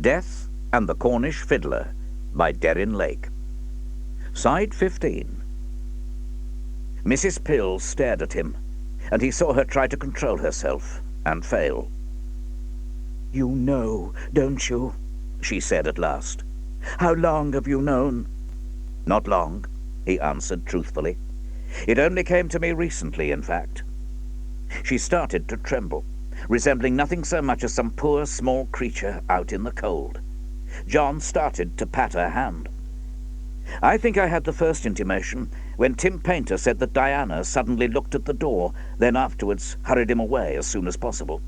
Death and the Cornish Fiddler by Deryn Lake. Side 15. Mrs. Pill stared at him, and he saw her try to control herself and fail. "You know, don't you?" she said at last. "How long have you known?" "Not long," he answered truthfully. "It only came to me recently, in fact." She started to tremble, resembling nothing so much as some poor small creature out in the cold. John started to pat her hand. "I think I had the first intimation when Tim Painter said that Diana suddenly looked at the door, then afterwards hurried him away as soon as possible.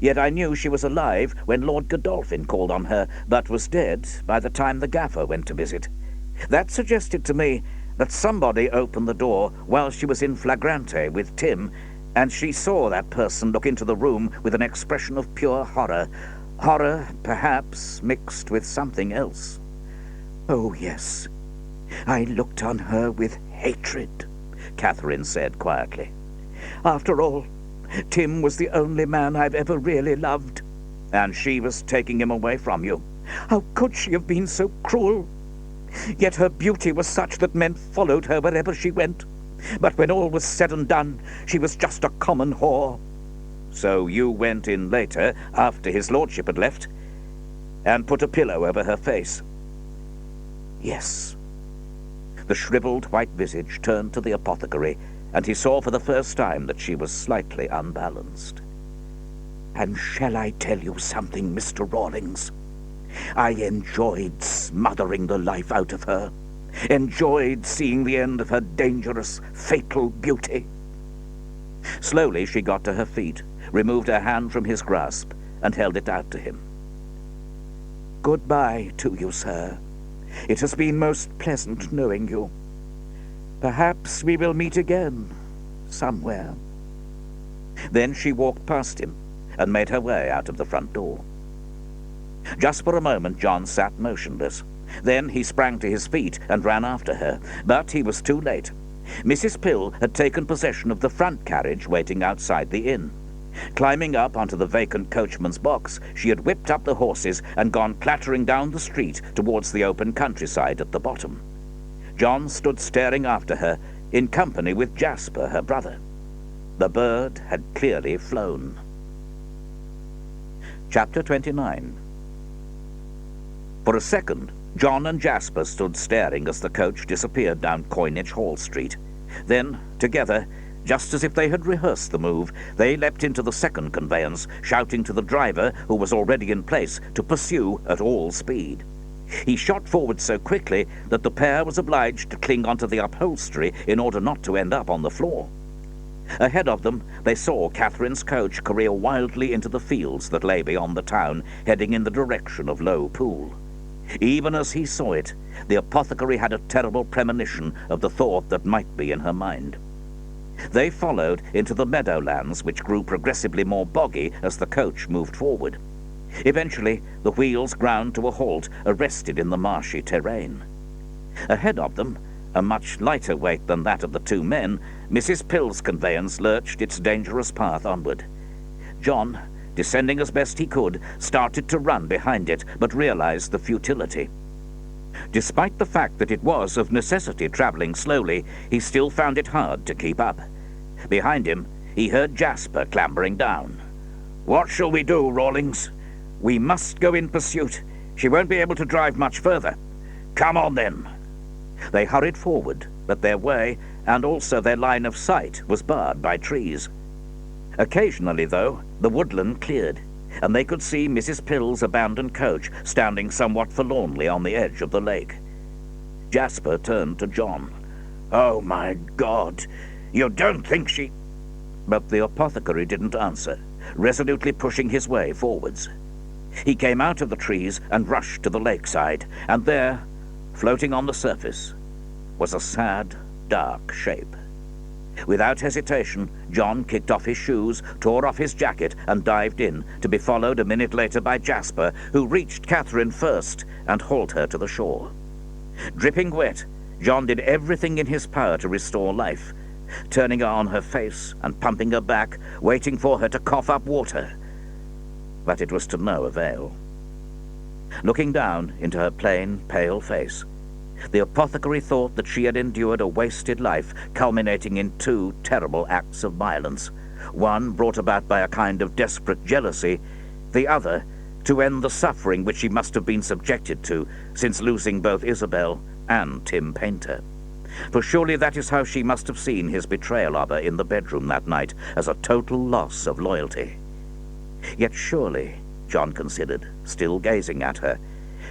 Yet I knew she was alive when Lord Godolphin called on her, but was dead by the time the gaffer went to visit. That suggested to me that somebody opened the door while she was in flagrante with Tim, and she saw that person look into the room with an expression of pure horror. Horror, perhaps, mixed with something else." "Oh, yes. I looked on her with hatred," Catherine said quietly. "After all, Tim was the only man I've ever really loved." "And she was taking him away from you." "How could she have been so cruel? Yet her beauty was such that men followed her wherever she went. But when all was said and done, she was just a common whore." "So you went in later, after his lordship had left, and put a pillow over her face?" "Yes." The shriveled white visage turned to the apothecary, and he saw for the first time that she was slightly unbalanced. "And shall I tell you something, Mr. Rawlings? I enjoyed smothering the life out of her, enjoyed seeing the end of her dangerous, fatal beauty." Slowly she got to her feet, removed her hand from his grasp, and held it out to him. "Goodbye to you, sir. It has been most pleasant knowing you. Perhaps we will meet again, somewhere." Then she walked past him and made her way out of the front door. Just for a moment John sat motionless. Then he sprang to his feet and ran after her, but he was too late. Mrs. Pill had taken possession of the front carriage waiting outside the inn. Climbing up onto the vacant coachman's box, she had whipped up the horses and gone clattering down the street towards the open countryside at the bottom. John stood staring after her, in company with Jasper, her brother. The bird had clearly flown. Chapter 29. For a second, John and Jasper stood staring as the coach disappeared down Coinage Hall Street. Then, together, just as if they had rehearsed the move, they leapt into the second conveyance, shouting to the driver, who was already in place, to pursue at all speed. He shot forward so quickly that the pair was obliged to cling onto the upholstery in order not to end up on the floor. Ahead of them, they saw Catherine's coach career wildly into the fields that lay beyond the town, heading in the direction of Low Pool. Even as he saw it, the apothecary had a terrible premonition of the thought that might be in her mind. They followed into the meadowlands, which grew progressively more boggy as the coach moved forward. Eventually, the wheels ground to a halt, arrested in the marshy terrain. Ahead of them, a much lighter weight than that of the two men, Mrs. Pill's conveyance lurched its dangerous path onward. John, descending as best he could, started to run behind it, but realized the futility. Despite the fact that it was of necessity traveling slowly, he still found it hard to keep up. Behind him, he heard Jasper clambering down. "What shall we do, Rawlings?" "We must go in pursuit. She won't be able to drive much further." "Come on, then." They hurried forward, but their way, and also their line of sight, was barred by trees. Occasionally, though, the woodland cleared, and they could see Mrs. Pill's abandoned coach standing somewhat forlornly on the edge of the lake. Jasper turned to John. "Oh, my God! You don't think she—" But the apothecary didn't answer, resolutely pushing his way forwards. He came out of the trees and rushed to the lakeside, and there, floating on the surface, was a sad, dark shape. Without hesitation, John kicked off his shoes, tore off his jacket, and dived in, to be followed a minute later by Jasper, who reached Catherine first and hauled her to the shore. Dripping wet, John did everything in his power to restore life, turning her on her face and pumping her back, waiting for her to cough up water. But it was to no avail. Looking down into her plain, pale face, the apothecary thought that she had endured a wasted life, culminating in two terrible acts of violence, one brought about by a kind of desperate jealousy, the other to end the suffering which she must have been subjected to since losing both Isabel and Tim Paynter. For surely that is how she must have seen his betrayal of her in the bedroom that night, as a total loss of loyalty. Yet surely, John considered, still gazing at her,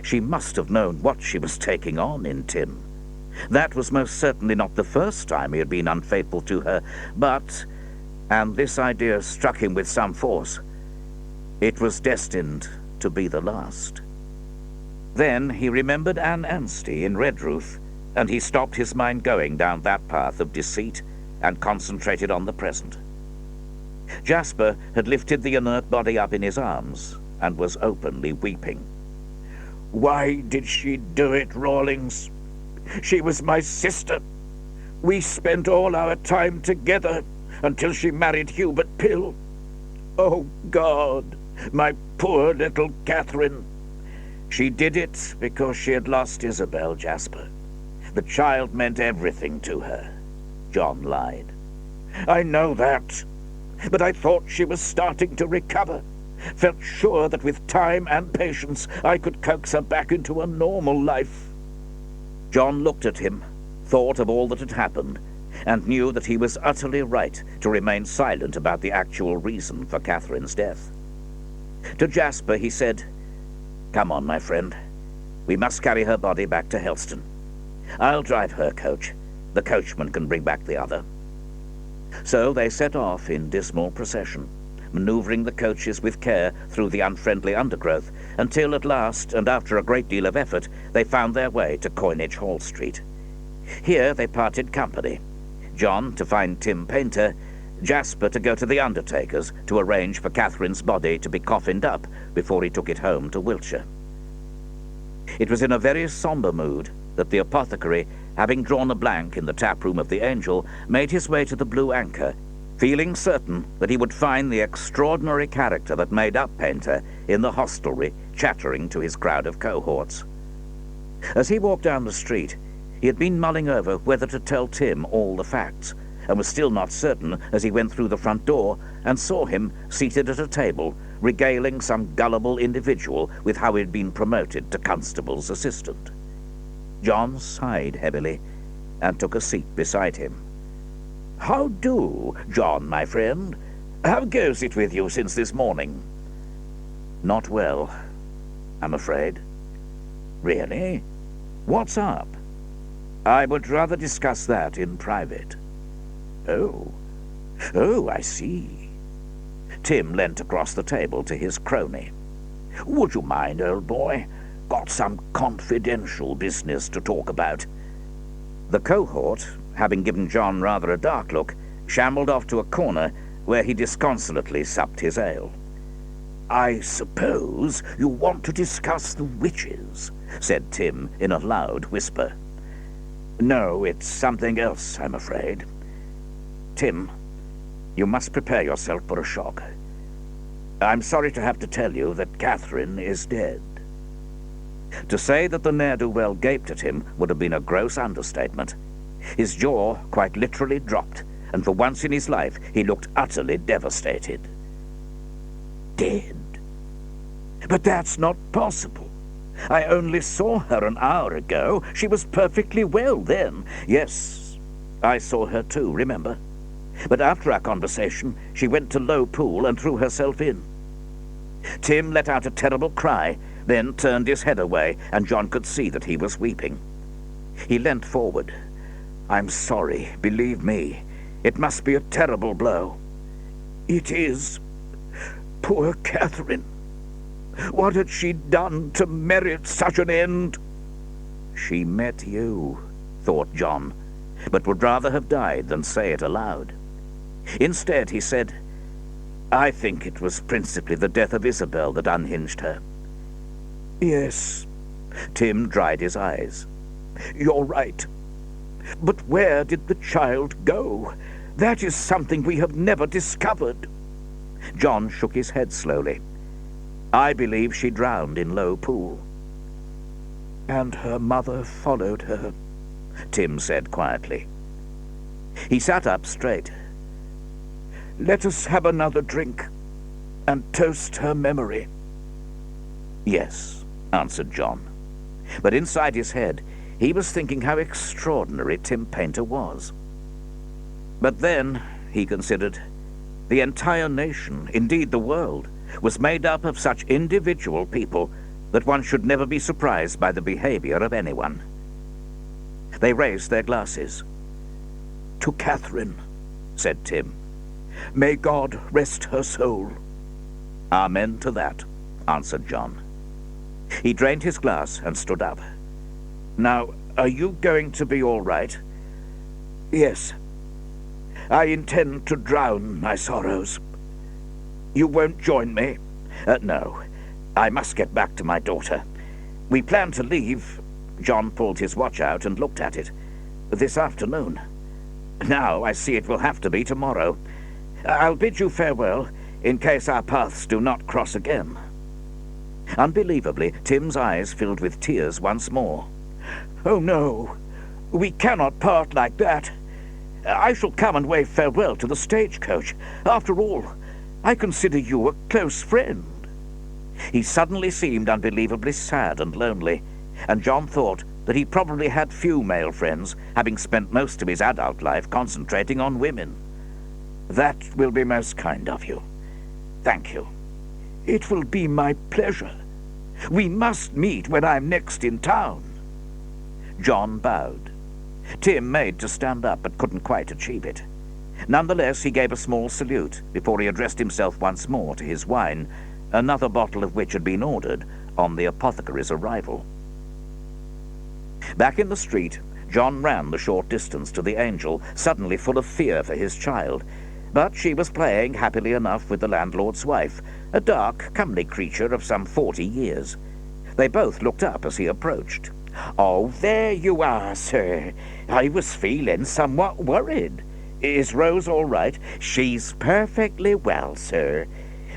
she must have known what she was taking on in Tim. That was most certainly not the first time he had been unfaithful to her, but, and this idea struck him with some force, it was destined to be the last. Then he remembered Anne Anstey in Redruth, and he stopped his mind going down that path of deceit and concentrated on the present. Jasper had lifted the inert body up in his arms and was openly weeping. "Why did she do it, Rawlings? She was my sister. We spent all our time together until she married Hubert Pill. Oh, God, my poor little Catherine." "She did it because she had lost Isabel, Jasper. The child meant everything to her," John lied. "I know that, but I thought she was starting to recover. Felt sure that with time and patience I could coax her back into a normal life." John looked at him, thought of all that had happened, and knew that he was utterly right to remain silent about the actual reason for Catherine's death. To Jasper he said, "Come on, my friend. We must carry her body back to Helstone. I'll drive her coach. The coachman can bring back the other." So they set off in dismal procession, manoeuvring the coaches with care through the unfriendly undergrowth, until at last, and after a great deal of effort, they found their way to Coinage Hall Street. Here they parted company, John to find Tim Paynter, Jasper to go to the undertaker's to arrange for Catherine's body to be coffined up before he took it home to Wiltshire. It was in a very sombre mood that the apothecary, having drawn a blank in the tap-room of the Angel, made his way to the Blue Anchor, feeling certain that he would find the extraordinary character that made up Paynter in the hostelry, chattering to his crowd of cohorts. As he walked down the street, he had been mulling over whether to tell Tim all the facts, and was still not certain as he went through the front door and saw him seated at a table, regaling some gullible individual with how he had been promoted to constable's assistant. John sighed heavily and took a seat beside him. "How do, John, my friend? How goes it with you since this morning?" "Not well, I'm afraid." "Really? What's up?" "I would rather discuss that in private." Oh, I see." Tim leant across the table to his crony. "Would you mind, old boy? Got some confidential business to talk about." The cohort, having given John rather a dark look, shambled off to a corner where he disconsolately supped his ale. "I suppose you want to discuss the witches," said Tim in a loud whisper. "No, it's something else, I'm afraid. Tim, you must prepare yourself for a shock. I'm sorry to have to tell you that Catherine is dead." To say that the ne'er-do-well gaped at him would have been a gross understatement. His jaw quite literally dropped, and for once in his life he looked utterly devastated. "Dead? But that's not possible. I only saw her an hour ago. She was perfectly well then." "Yes, I saw her too, remember? But after our conversation, she went to Low Pool and threw herself in." Tim let out a terrible cry, then turned his head away, and John could see that he was weeping. He leant forward. "I'm sorry, believe me. It must be a terrible blow." "It is. Poor Catherine. What had she done to merit such an end?" "She met you," thought John, but would rather have died than say it aloud. Instead, he said, "I think it was principally the death of Isabel that unhinged her." "Yes." Tim dried his eyes. "You're right. But where did the child go? That is something we have never discovered." John shook his head slowly. "I believe she drowned in Low Pool. "And her mother followed her," Tim said quietly. He sat up straight. "Let us have another drink and toast her memory." "Yes," answered John. But inside his head, he was thinking how extraordinary Tim Paynter was. But then, he considered, the entire nation, indeed the world, was made up of such individual people that one should never be surprised by the behavior of anyone. They raised their glasses. "To Catherine," said Tim. "May God rest her soul." "Amen to that," answered John. He drained his glass and stood up. "Now, are you going to be all right?" "Yes. I intend to drown my sorrows." "You won't join me?" "No. I must get back to my daughter. We plan to leave—" John pulled his watch out and looked at it. "This afternoon. Now I see it will have to be tomorrow. I'll bid you farewell, in case our paths do not cross again." Unbelievably, Tim's eyes filled with tears once more. "Oh, no. We cannot part like that. I shall come and wave farewell to the stagecoach. After all, I consider you a close friend." He suddenly seemed unbelievably sad and lonely, and John thought that he probably had few male friends, having spent most of his adult life concentrating on women. "That will be most kind of you. Thank you." "It will be my pleasure. We must meet when I'm next in town." John bowed. Tim made to stand up, but couldn't quite achieve it. Nonetheless, he gave a small salute before he addressed himself once more to his wine, another bottle of which had been ordered on the apothecary's arrival. Back in the street, John ran the short distance to the Angel, suddenly full of fear for his child. But she was playing happily enough with the landlord's wife, a dark, comely creature of some 40 years. They both looked up as he approached. "Oh, there you are, sir. I was feeling somewhat worried. Is Rose all right?" "She's perfectly well, sir.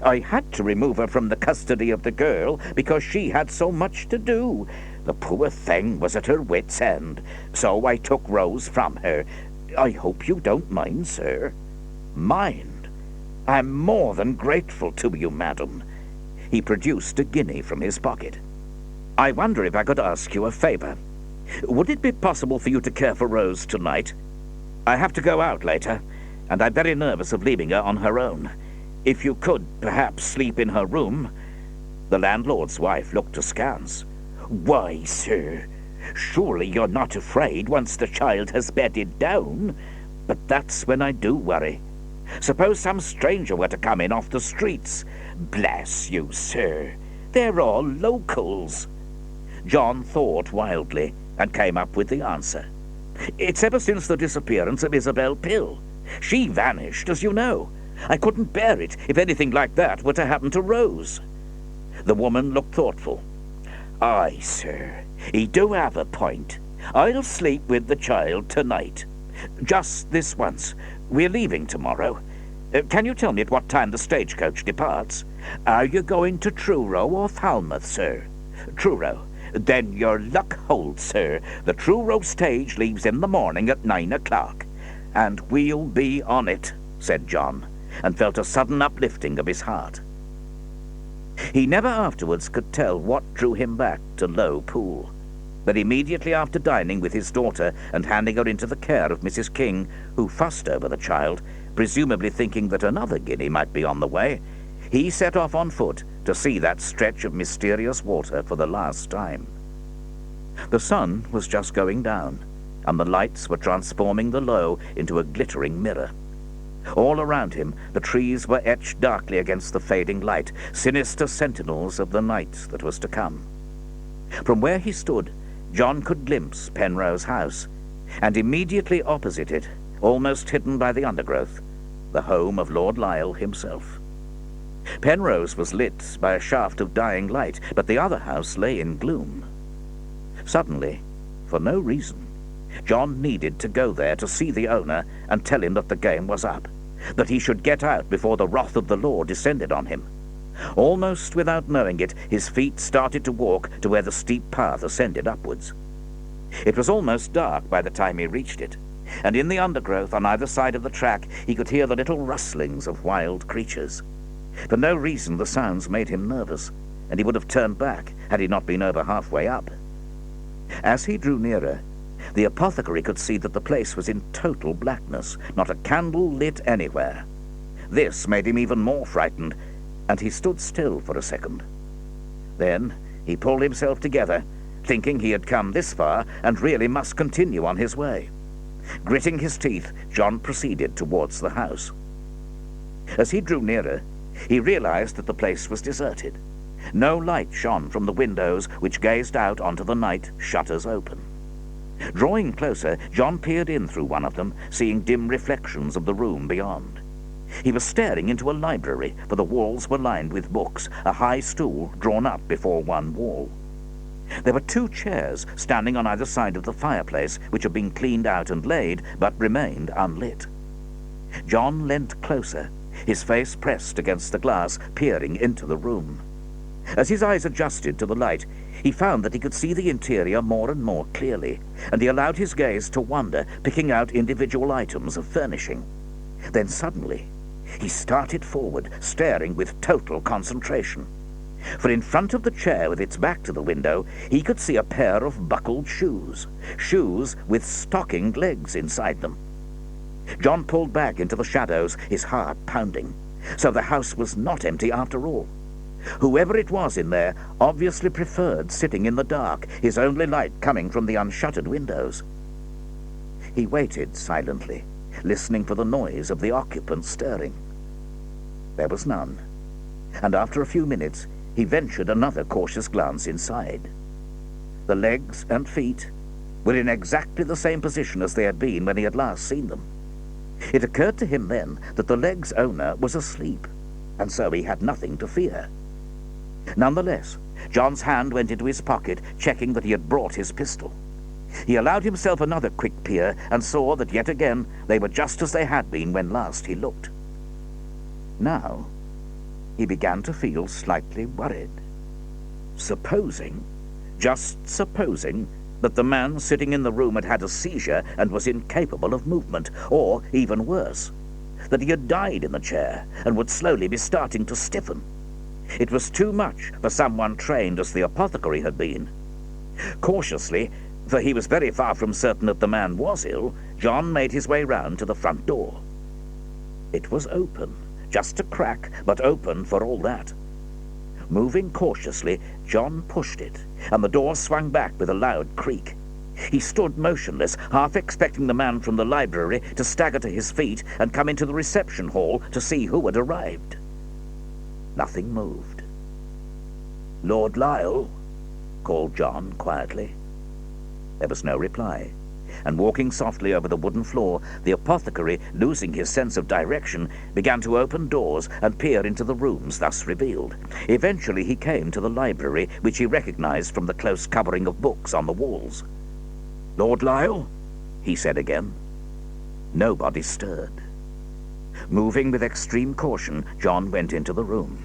I had to remove her from the custody of the girl because she had so much to do. The poor thing was at her wit's end, so I took Rose from her. I hope you don't mind, sir." "Mind? I'm more than grateful to you, madam." He produced a guinea from his pocket. "I wonder if I could ask you a favor. Would it be possible for you to care for Rose tonight? I have to go out later, and I'm very nervous of leaving her on her own. If you could perhaps sleep in her room." The landlord's wife looked askance. "Why, sir, surely you're not afraid once the child has bedded down? But that's when I do worry. Suppose some stranger were to come in off the streets. Bless you, sir, they're all locals." John thought wildly and came up with the answer. "It's ever since the disappearance of Isabel Pill. She vanished, as you know. I couldn't bear it if anything like that were to happen to Rose." The woman looked thoughtful. "Aye, sir, he do have a point. I'll sleep with the child tonight. Just this once. We're leaving tomorrow. Can you tell me at what time the stagecoach departs?" "Are you going to Truro or Falmouth, sir?" "Truro. Then your luck holds, sir. The Truro stage leaves in the morning at 9 o'clock. "And we'll be on it," said John, and felt a sudden uplifting of his heart. He never afterwards could tell what drew him back to Low Pool. But immediately after dining with his daughter and handing her into the care of Mrs. King, who fussed over the child, presumably thinking that another guinea might be on the way, he set off on foot to see that stretch of mysterious water for the last time. The sun was just going down, and the lights were transforming the Low into a glittering mirror. All around him, the trees were etched darkly against the fading light, sinister sentinels of the night that was to come. From where he stood, John could glimpse Penrose House, and immediately opposite it, almost hidden by the undergrowth, the home of Lord Lisle himself. Penrose was lit by a shaft of dying light, but the other house lay in gloom. Suddenly, for no reason, John needed to go there to see the owner and tell him that the game was up, that he should get out before the wrath of the law descended on him. Almost without knowing it, his feet started to walk to where the steep path ascended upwards. It was almost dark by the time he reached it, and in the undergrowth on either side of the track he could hear the little rustlings of wild creatures. For no reason the sounds made him nervous, and he would have turned back had he not been over halfway up. As he drew nearer, the apothecary could see that the place was in total blackness, not a candle lit anywhere. This made him even more frightened, and he stood still for a second. Then he pulled himself together, thinking he had come this far and really must continue on his way. Gritting his teeth, John proceeded towards the house. As he drew nearer, he realized that the place was deserted. No light shone from the windows which gazed out onto the night, shutters open. Drawing closer, John peered in through one of them, seeing dim reflections of the room beyond. He was staring into a library, for the walls were lined with books, a high stool drawn up before one wall. There were 2 chairs standing on either side of the fireplace, which had been cleaned out and laid, but remained unlit. John leant closer, his face pressed against the glass, peering into the room. As his eyes adjusted to the light, he found that he could see the interior more and more clearly, and he allowed his gaze to wander, picking out individual items of furnishing. Then suddenly, he started forward, staring with total concentration. For in front of the chair with its back to the window, he could see a pair of buckled shoes with stockinged legs inside them. John pulled back into the shadows, his heart pounding. So the house was not empty after all. Whoever it was in there obviously preferred sitting in the dark, his only light coming from the unshuttered windows. He waited silently, listening for the noise of the occupants stirring. There was none, and after a few minutes he ventured another cautious glance inside. The legs and feet were in exactly the same position as they had been when he had last seen them. It occurred to him then that the leg's owner was asleep, and so he had nothing to fear. Nonetheless, John's hand went into his pocket, checking that he had brought his pistol. He allowed himself another quick peer and saw that yet again they were just as they had been when last he looked. Now, he began to feel slightly worried. Supposing, just supposing, that the man sitting in the room had had a seizure and was incapable of movement, or, even worse, that he had died in the chair and would slowly be starting to stiffen. It was too much for someone trained as the apothecary had been. Cautiously, for he was very far from certain that the man was ill, John made his way round to the front door. It was open, just a crack, but open for all that. Moving cautiously, John pushed it, and the door swung back with a loud creak. He stood motionless, half expecting the man from the library to stagger to his feet and come into the reception hall to see who had arrived. Nothing moved. "Lord Lisle?" called John quietly. There was no reply, and walking softly over the wooden floor, the apothecary, losing his sense of direction, began to open doors and peer into the rooms thus revealed. Eventually he came to the library, which he recognized from the close covering of books on the walls. "Lord Lisle?" he said again. Nobody stirred. Moving with extreme caution, John went into the room.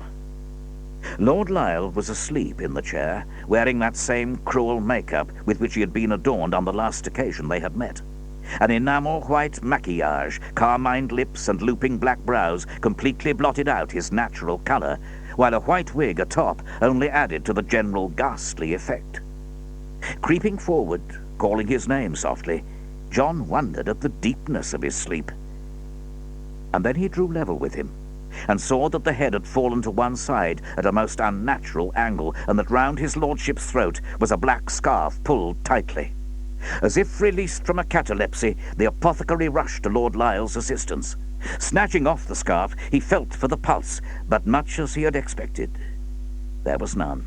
Lord Lisle was asleep in the chair, wearing that same cruel makeup with which he had been adorned on the last occasion they had met. An enamel-white maquillage, carmined lips and looping black brows completely blotted out his natural colour, while a white wig atop only added to the general ghastly effect. Creeping forward, calling his name softly, John wondered at the deepness of his sleep. And then he drew level with him, and saw that the head had fallen to one side at a most unnatural angle, and that round his lordship's throat was a black scarf pulled tightly. As if released from a catalepsy, the apothecary rushed to Lord Lisle's assistance. Snatching off the scarf, he felt for the pulse, but much as he had expected, there was none.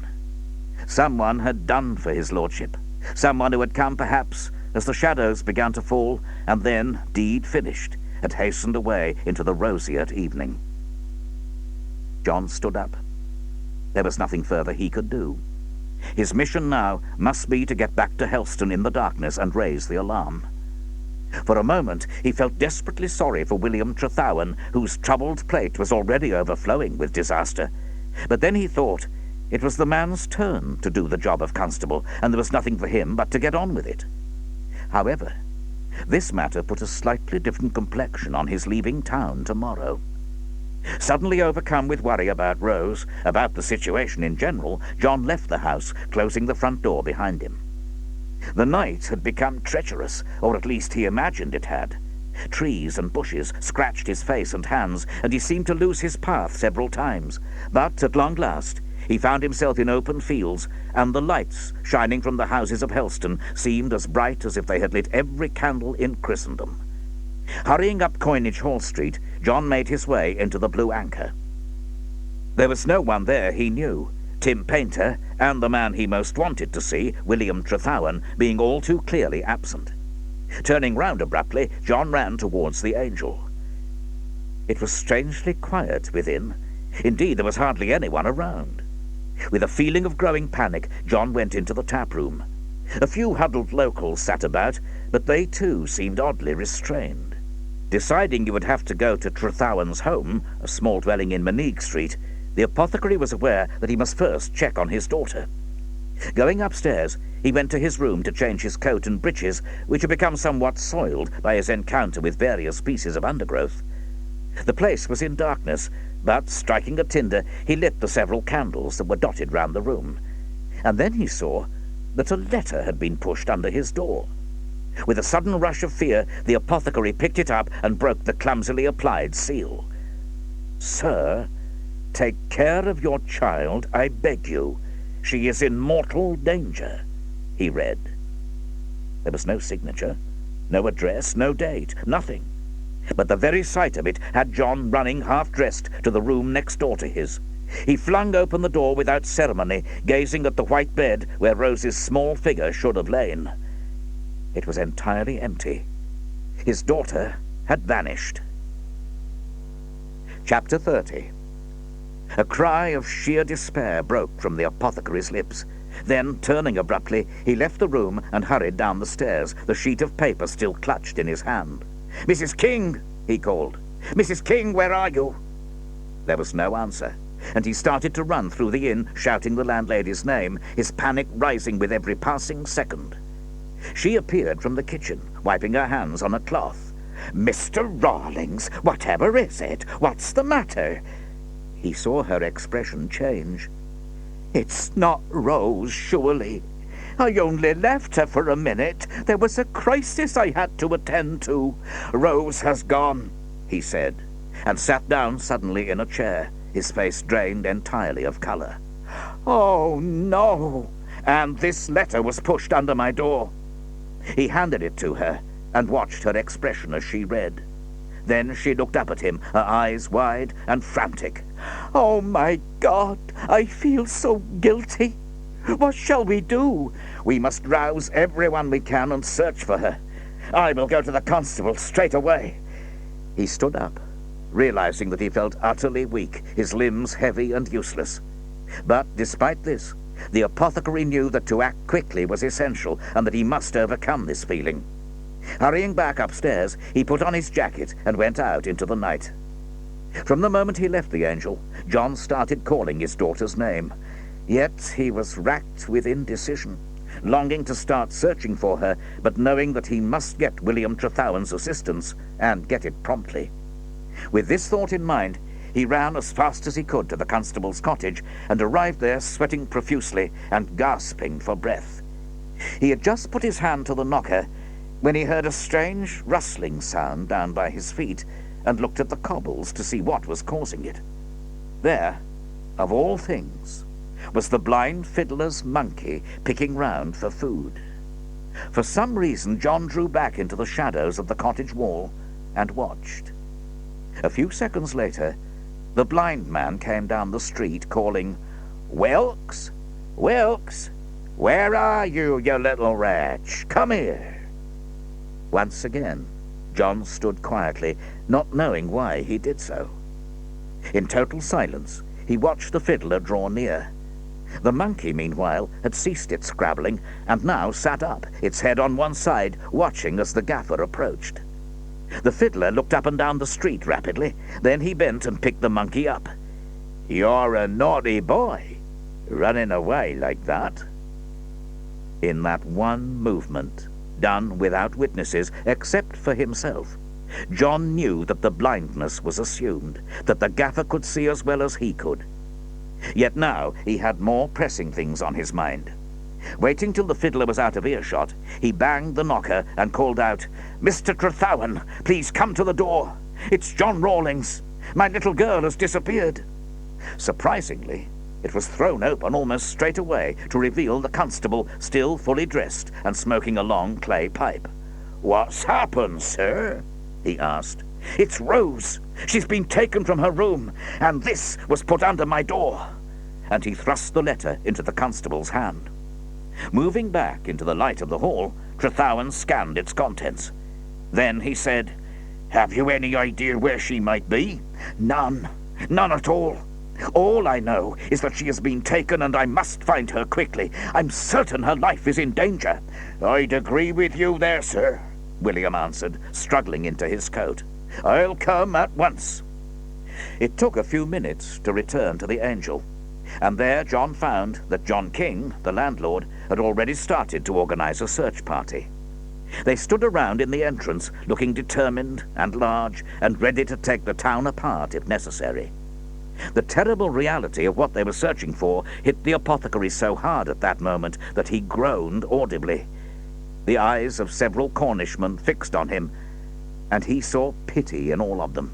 Someone had done for his lordship, someone who had come perhaps as the shadows began to fall, and then, deed finished, had hastened away into the roseate evening. John stood up. There was nothing further he could do. His mission now must be to get back to Helstone in the darkness and raise the alarm. For a moment he felt desperately sorry for William Trethowan, whose troubled plate was already overflowing with disaster. But then he thought it was the man's turn to do the job of constable, and there was nothing for him but to get on with it. However, this matter put a slightly different complexion on his leaving town tomorrow. Suddenly overcome with worry about Rose, about the situation in general, John left the house, closing the front door behind him. The night had become treacherous, or at least he imagined it had. Trees and bushes scratched his face and hands, and he seemed to lose his path several times. But at long last he found himself in open fields, and the lights shining from the houses of Helstone seemed as bright as if they had lit every candle in Christendom. Hurrying up Coinage Hall Street, John made his way into the Blue Anchor. There was no one there he knew, Tim Paynter and the man he most wanted to see, William Trethowyn, being all too clearly absent. Turning round abruptly, John ran towards the Angel. It was strangely quiet within. Indeed, there was hardly anyone around. With a feeling of growing panic, John went into the tap-room. A few huddled locals sat about, but they too seemed oddly restrained. Deciding he would have to go to Trethowyn's home, a small dwelling in Monique Street, the apothecary was aware that he must first check on his daughter. Going upstairs, he went to his room to change his coat and breeches, which had become somewhat soiled by his encounter with various pieces of undergrowth. The place was in darkness, but, striking a tinder, he lit the several candles that were dotted round the room. And then he saw that a letter had been pushed under his door. With a sudden rush of fear, the apothecary picked it up and broke the clumsily applied seal. "Sir, take care of your child, I beg you. She is in mortal danger," he read. There was no signature, no address, no date, nothing. But the very sight of it had John running half-dressed to the room next door to his. He flung open the door without ceremony, gazing at the white bed where Rose's small figure should have lain. It was entirely empty. His daughter had vanished. Chapter 30. A cry of sheer despair broke from the apothecary's lips. Then, turning abruptly, he left the room and hurried down the stairs, the sheet of paper still clutched in his hand. "Mrs. King!" he called. "Mrs. King, where are you?" There was no answer, and he started to run through the inn, shouting the landlady's name, his panic rising with every passing second. She appeared from the kitchen, wiping her hands on a cloth. "Mr. Rawlings, whatever is it? What's the matter?" He saw her expression change. "It's not Rose, surely. I only left her for a minute. There was a crisis I had to attend to. Rose has gone," he said, and sat down suddenly in a chair, his face drained entirely of colour. "Oh, no! And this letter was pushed under my door." He handed it to her and watched her expression as she read. Then she looked up at him, her eyes wide and frantic. "Oh, my God! I feel so guilty. What shall we do? We must rouse everyone we can and search for her. I will go to the constable straight away." He stood up, realizing that he felt utterly weak, his limbs heavy and useless. But despite this, the apothecary knew that to act quickly was essential, and that he must overcome this feeling. Hurrying back upstairs, he put on his jacket and went out into the night. From the moment he left the Angel, John started calling his daughter's name. Yet he was racked with indecision, longing to start searching for her, but knowing that he must get William Trethowyn's assistance, and get it promptly. With this thought in mind, he ran as fast as he could to the constable's cottage, and arrived there sweating profusely and gasping for breath. He had just put his hand to the knocker when he heard a strange rustling sound down by his feet, and looked at the cobbles to see what was causing it. There, of all things, was the blind fiddler's monkey picking round for food. For some reason, John drew back into the shadows of the cottage wall and watched. A few seconds later, the blind man came down the street calling, "Wilkes! Wilkes! Where are you, you little wretch? Come here!" Once again, John stood quietly, not knowing why he did so. In total silence, he watched the fiddler draw near. The monkey, meanwhile, had ceased its scrabbling, and now sat up, its head on one side, watching as the gaffer approached. The fiddler looked up and down the street rapidly. Then he bent and picked the monkey up. You're a naughty boy, running away like that." In that one movement, done without witnesses except for himself, John knew that the blindness was assumed, that the gaffer could see as well as he could. Yet now he had more pressing things on his mind. Waiting till the fiddler was out of earshot, he banged the knocker and called out, "Mr. Trethowyn, please come to the door. It's John Rawlings. My little girl has disappeared." Surprisingly, it was thrown open almost straight away to reveal the constable still fully dressed and smoking a long clay pipe. "What's happened, sir?" he asked. "It's Rose. She's been taken from her room, and this was put under my door." And he thrust the letter into the constable's hand. Moving back into the light of the hall, Trethowyn scanned its contents. Then he said, "Have you any idea where she might be?" "None. None at all. All I know is that she has been taken and I must find her quickly. I'm certain her life is in danger." "I'd agree with you there, sir," William answered, struggling into his coat. "I'll come at once." It took a few minutes to return to the Angel, and there John found that John King, the landlord, had already started to organize a search party. They stood around in the entrance, looking determined and large and ready to take the town apart if necessary. The terrible reality of what they were searching for hit the apothecary so hard at that moment that he groaned audibly. The eyes of several Cornishmen fixed on him, and he saw pity in all of them.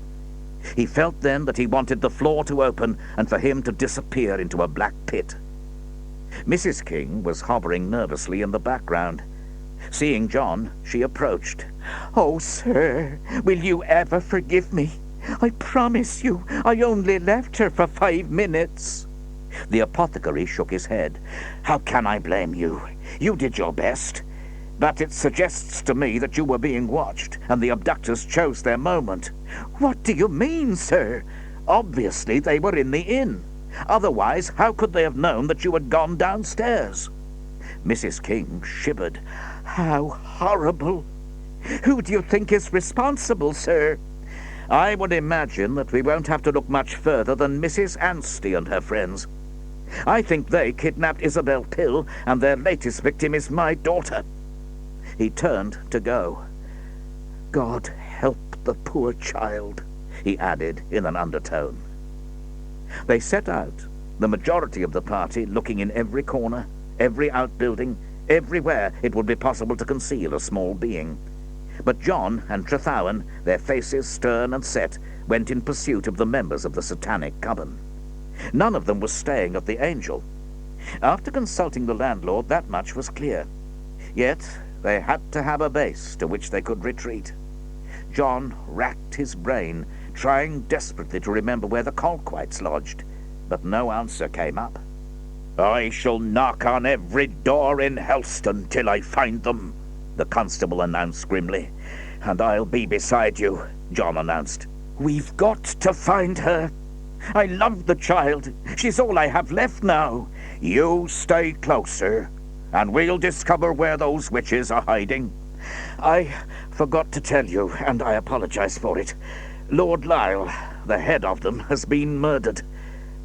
He felt then that he wanted the floor to open and for him to disappear into a black pit. Mrs. King was hovering nervously in the background. Seeing John, she approached. "Oh, sir, will you ever forgive me? I promise you, I only left her for 5 minutes. The apothecary shook his head. "How can I blame you? You did your best. But it suggests to me that you were being watched, and the abductors chose their moment." "What do you mean, sir?" "Obviously they were in the inn. Otherwise, how could they have known that you had gone downstairs?" Mrs. King shivered. "How horrible! Who do you think is responsible, sir?" "I would imagine that we won't have to look much further than Mrs. Anstey and her friends. I think they kidnapped Isabel Pill, and their latest victim is my daughter." He turned to go. "God help the poor child," he added in an undertone. They set out, the majority of the party looking in every corner, every outbuilding, everywhere it would be possible to conceal a small being. But John and Trethowyn, their faces stern and set, went in pursuit of the members of the satanic coven. None of them was staying at the Angel. After consulting the landlord, that much was clear. Yet they had to have a base to which they could retreat. John racked his brain, trying desperately to remember where the Colquites lodged, but no answer came up. "I shall knock on every door in Helstone till I find them," the constable announced grimly. "And I'll be beside you," John announced. "We've got to find her. I love the child. She's all I have left now." "You stay closer, and we'll discover where those witches are hiding." "I forgot to tell you, and I apologize for it. Lord Lisle, the head of them, has been murdered.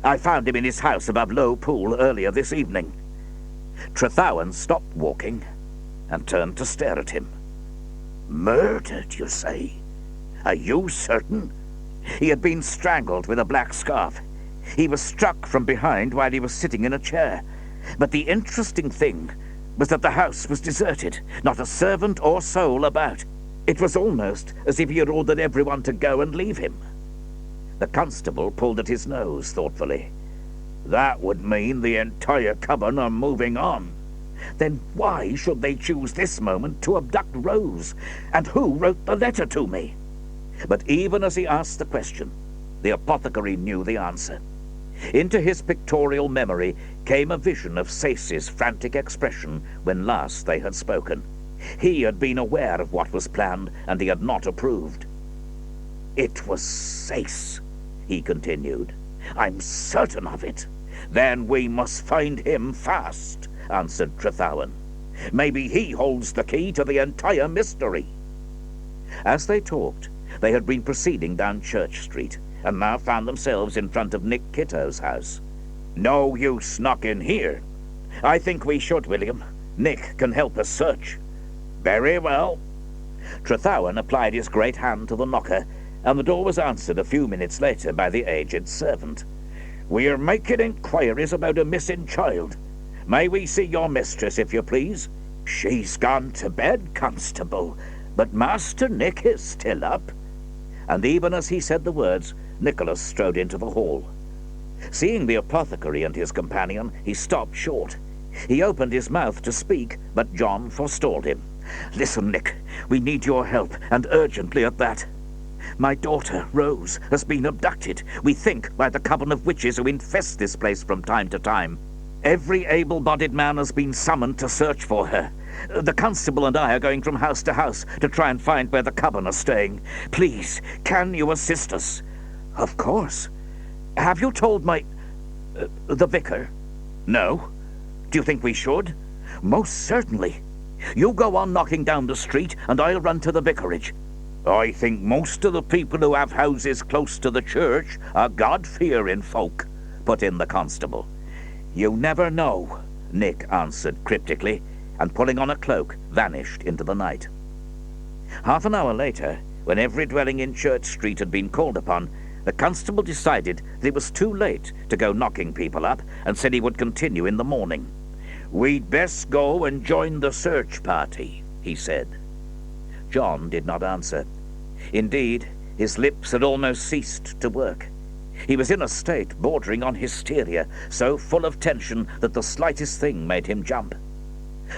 I found him in his house above Low Pool earlier this evening." Trethowyn stopped walking and turned to stare at him. "Murdered, you say? Are you certain?" "He had been strangled with a black scarf. He was struck from behind while he was sitting in a chair. But the interesting thing was that the house was deserted, not a servant or soul about. It was almost as if he had ordered everyone to go and leave him." The constable pulled at his nose thoughtfully. "That would mean the entire coven are moving on." "Then why should they choose this moment to abduct Rose? And who wrote the letter to me?" But even as he asked the question, the apothecary knew the answer. Into his pictorial memory came a vision of Sace's frantic expression when last they had spoken. He had been aware of what was planned, and he had not approved. "It was Sace," he continued. "I'm certain of it." "Then we must find him fast," answered Trethowyn. "Maybe he holds the key to the entire mystery." As they talked, they had been proceeding down Church Street, and now found themselves in front of Nick Kitto's house. "No use knocking here." "I think we should, William. Nick can help us search." "Very well." Trethowan applied his great hand to the knocker, and the door was answered a few minutes later by the aged servant. "We are making inquiries about a missing child. May we see your mistress, if you please?" "She's gone to bed, constable, but Master Nick is still up." And even as he said the words, Nicholas strode into the hall. Seeing the apothecary and his companion, he stopped short. He opened his mouth to speak, but John forestalled him. "Listen, Nick, we need your help, and urgently at that. My daughter, Rose, has been abducted, we think, by the coven of witches who infest this place from time to time. Every able-bodied man has been summoned to search for her. The constable and I are going from house to house to try and find where the coven are staying. Please, can you assist us?" "Of course. Have you told the vicar?" "No. Do you think we should?" "Most certainly. You go on knocking down the street, and I'll run to the vicarage." "I think most of the people who have houses close to the church are God-fearing folk," put in the constable. "You never know," Nick answered cryptically, and pulling on a cloak, vanished into the night. Half an hour later, when every dwelling in Church Street had been called upon, the constable decided that it was too late to go knocking people up, and said he would continue in the morning. "We'd best go and join the search party," he said. John did not answer. Indeed, his lips had almost ceased to work. He was in a state bordering on hysteria, so full of tension that the slightest thing made him jump.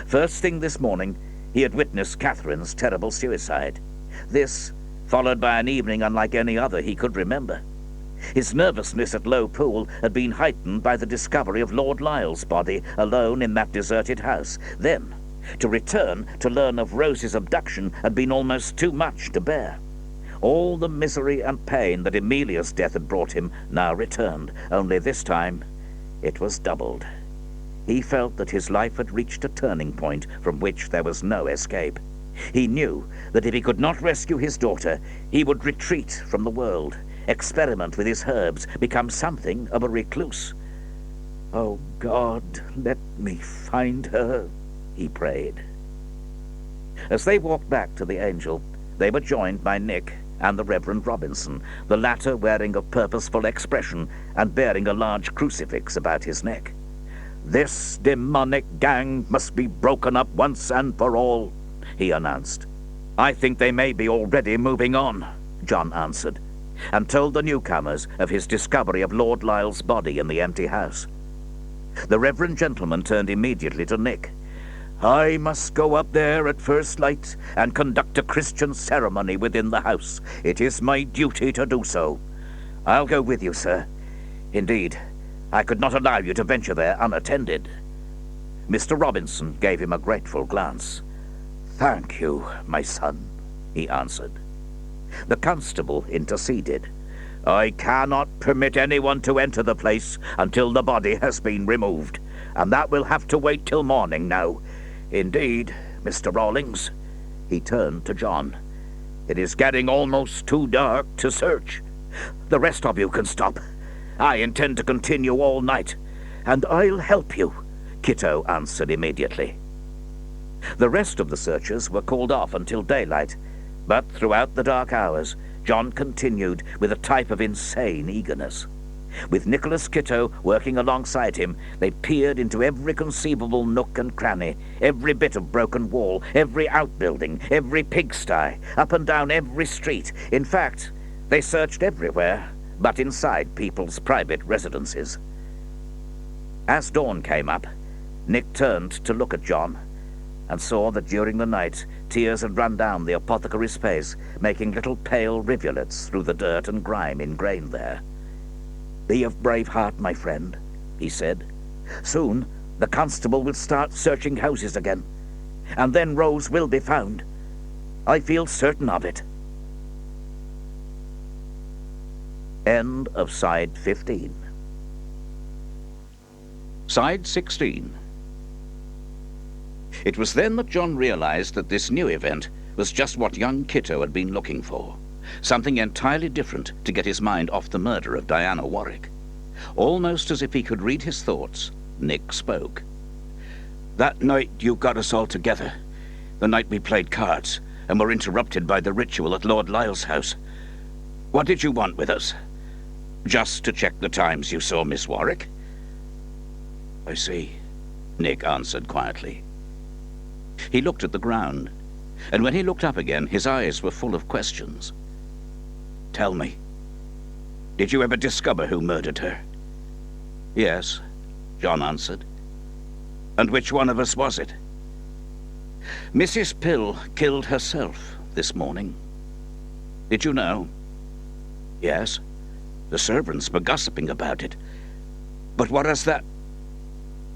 First thing this morning, he had witnessed Catherine's terrible suicide. This, followed by an evening unlike any other he could remember. His nervousness at Low Pool had been heightened by the discovery of Lord Lisle's body alone in that deserted house. Then, to return to learn of Rose's abduction had been almost too much to bear. All the misery and pain that Emilia's death had brought him now returned, only this time it was doubled. He felt that his life had reached a turning point from which there was no escape. He knew that if he could not rescue his daughter, he would retreat from the world, experiment with his herbs, become something of a recluse. "Oh God, let me find her," he prayed. As they walked back to the Angel, they were joined by Nick and the Reverend Robinson, the latter wearing a purposeful expression and bearing a large crucifix about his neck. "This demonic gang must be broken up once and for all," he announced. "I think they may be already moving on," John answered, and told the newcomers of his discovery of Lord Lisle's body in the empty house. The reverend gentleman turned immediately to Nick. "I must go up there at first light and conduct a Christian ceremony within the house. It is my duty to do so." "I'll go with you, sir. Indeed, I could not allow you to venture there unattended." Mr. Robinson gave him a grateful glance. "Thank you, my son," he answered. The constable interceded. "I cannot permit anyone to enter the place until the body has been removed, and that will have to wait till morning now. Indeed, Mr. Rawlings," he turned to John, "it is getting almost too dark to search. The rest of you can stop. I intend to continue all night." "And I'll help you," Kitto answered immediately. The rest of the searchers were called off until daylight, but throughout the dark hours, John continued with a type of insane eagerness. With Nicholas Kitto working alongside him, they peered into every conceivable nook and cranny, every bit of broken wall, every outbuilding, every pigsty, up and down every street. In fact, they searched everywhere but inside people's private residences. As dawn came up, Nick turned to look at John, and saw that during the night tears had run down the apothecary's face, making little pale rivulets through the dirt and grime ingrained there. "Be of brave heart, my friend," he said. "Soon the constable will start searching houses again, and then Rose will be found. I feel certain of it." End of Side 15. Side 16. It was then that John realized that this new event was just what young Kitto had been looking for. something entirely different to get his mind off the murder of Diana Warwick. Almost as if he could read his thoughts, Nick spoke. That night you got us all together. The night we played cards and were interrupted by the ritual at Lord Lyle's house. What did you want with us? Just to check the times you saw Miss Warwick? I see, Nick answered quietly. He looked at the ground, and when he looked up again, his eyes were full of questions. Tell me, did you ever discover who murdered her? Yes, John answered. And which one of us was it? Mrs. Pill killed herself this morning. Did you know? Yes, the servants were gossiping about it. But what is that?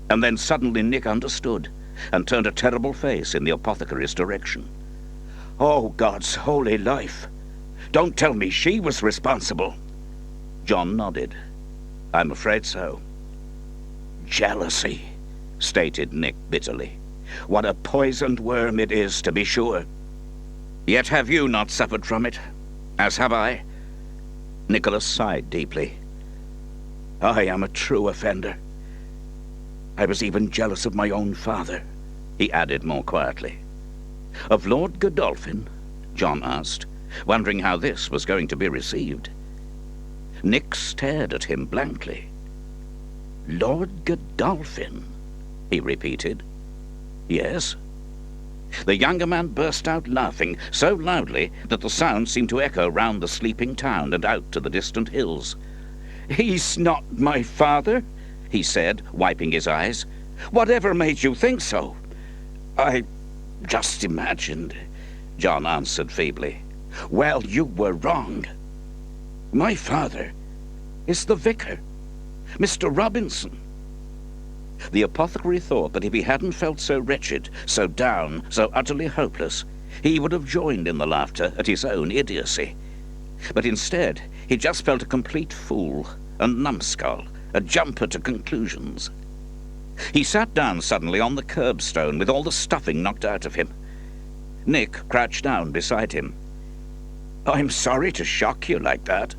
And then suddenly Nick understood, and turned a terrible face in the apothecary's direction. Oh, God's holy life! Don't tell me she was responsible. John nodded. I'm afraid so. Jealousy, stated Nick bitterly. What a poisoned worm it is, to be sure. Yet have you not suffered from it, as have I? Nicholas sighed deeply. I am a true offender. I was even jealous of my own father, he added more quietly. Of Lord Godolphin? John asked, wondering how this was going to be received. Nick stared at him blankly. Lord Godolphin, he repeated. Yes. The younger man burst out laughing so loudly that the sound seemed to echo round the sleeping town and out to the distant hills. He's not my father, he said, wiping his eyes. Whatever made you think so? I just imagined, John answered feebly. Well, you were wrong. My father is the vicar, Mr. Robinson. The apothecary thought that if he hadn't felt so wretched, so down, so utterly hopeless, he would have joined in the laughter at his own idiocy. But instead, he just felt a complete fool, a numbskull, a jumper to conclusions. He sat down suddenly on the curbstone with all the stuffing knocked out of him. Nick crouched down beside him. I'm sorry to shock you like that.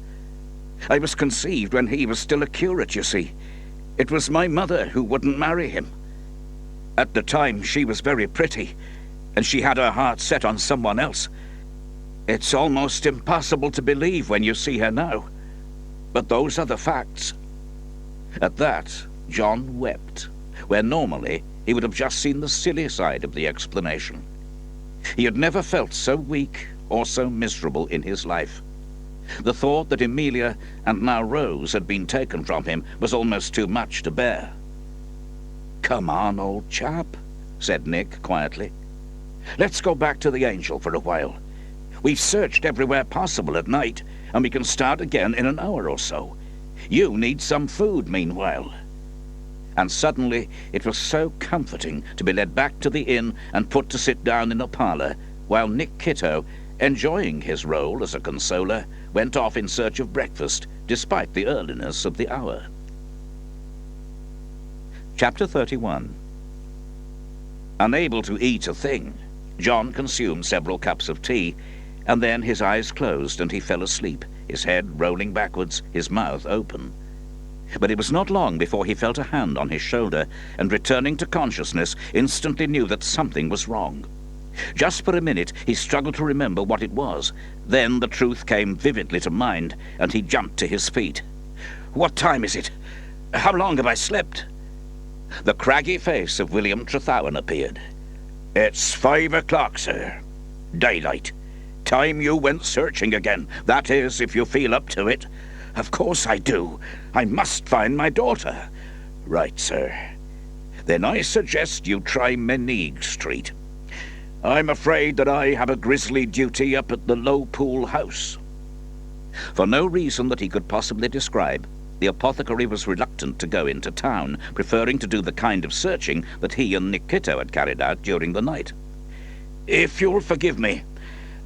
I was conceived when he was still a curate, you see. It was my mother who wouldn't marry him. At the time, she was very pretty, and she had her heart set on someone else. It's almost impossible to believe when you see her now. But those are the facts. At that, John wept, where normally he would have just seen the silly side of the explanation. He had never felt so weak or so miserable in his life. The thought that Emilia and now Rose had been taken from him was almost too much to bear. Come on, old chap, said Nick quietly. Let's go back to the Angel for a while. We've searched everywhere possible at night, and we can start again in an hour or so. You need some food meanwhile. And suddenly it was so comforting to be led back to the inn and put to sit down in a parlour, while Nick Kitto, enjoying his role as a consoler, went off in search of breakfast, despite the earliness of the hour. Chapter 31. Unable to eat a thing, John consumed several cups of tea, and then his eyes closed and he fell asleep, his head rolling backwards, his mouth open. But it was not long before he felt a hand on his shoulder, and returning to consciousness, instantly knew that something was wrong. Just for a minute he struggled to remember what it was. Then the truth came vividly to mind, and he jumped to his feet. What time is it? How long have I slept? The craggy face of William Trethowan appeared. It's 5 o'clock, sir. Daylight. Time you went searching again. That is, if you feel up to it. Of course I do. I must find my daughter. Right, sir. Then I suggest you try Meneague Street. I'm afraid that I have a grisly duty up at the Low Pool House. For no reason that he could possibly describe, the apothecary was reluctant to go into town, preferring to do the kind of searching that he and Nick Kitto had carried out during the night. If you'll forgive me,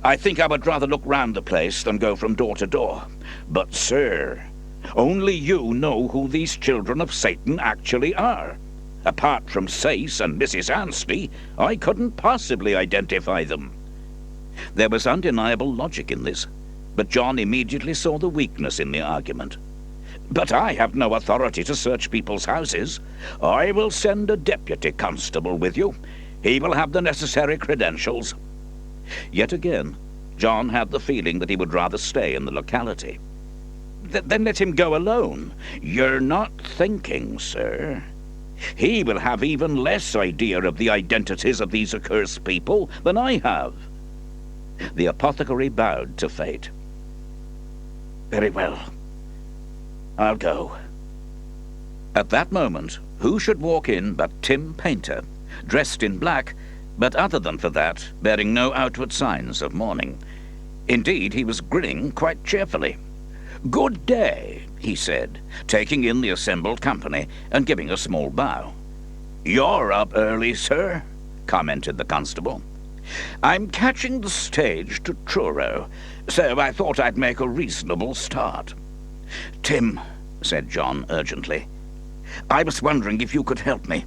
I think I would rather look round the place than go from door to door. But, sir, only you know who these children of Satan actually are. Apart from Sayce and Mrs. Anstey, I couldn't possibly identify them. There was undeniable logic in this. but John immediately saw the weakness in the argument. "But I have no authority to search people's houses. I will send a deputy constable with you. He will have the necessary credentials." Yet again, John had the feeling that he would rather stay in the locality. "Then let him go alone." "You're not thinking, sir. He will have even less idea of the identities of these accursed people than I have." The apothecary bowed to fate. "Very well. I'll go." At that moment, who should walk in but Tim Painter, dressed in black, but other than for that, bearing no outward signs of mourning. Indeed, he was grinning quite cheerfully. "Good day," he said, taking in the assembled company and giving a small bow. "You're up early, sir," commented the constable. "I'm catching the stage to Truro, so I thought I'd make a reasonable start." "Tim," said John urgently, "I was wondering if you could help me.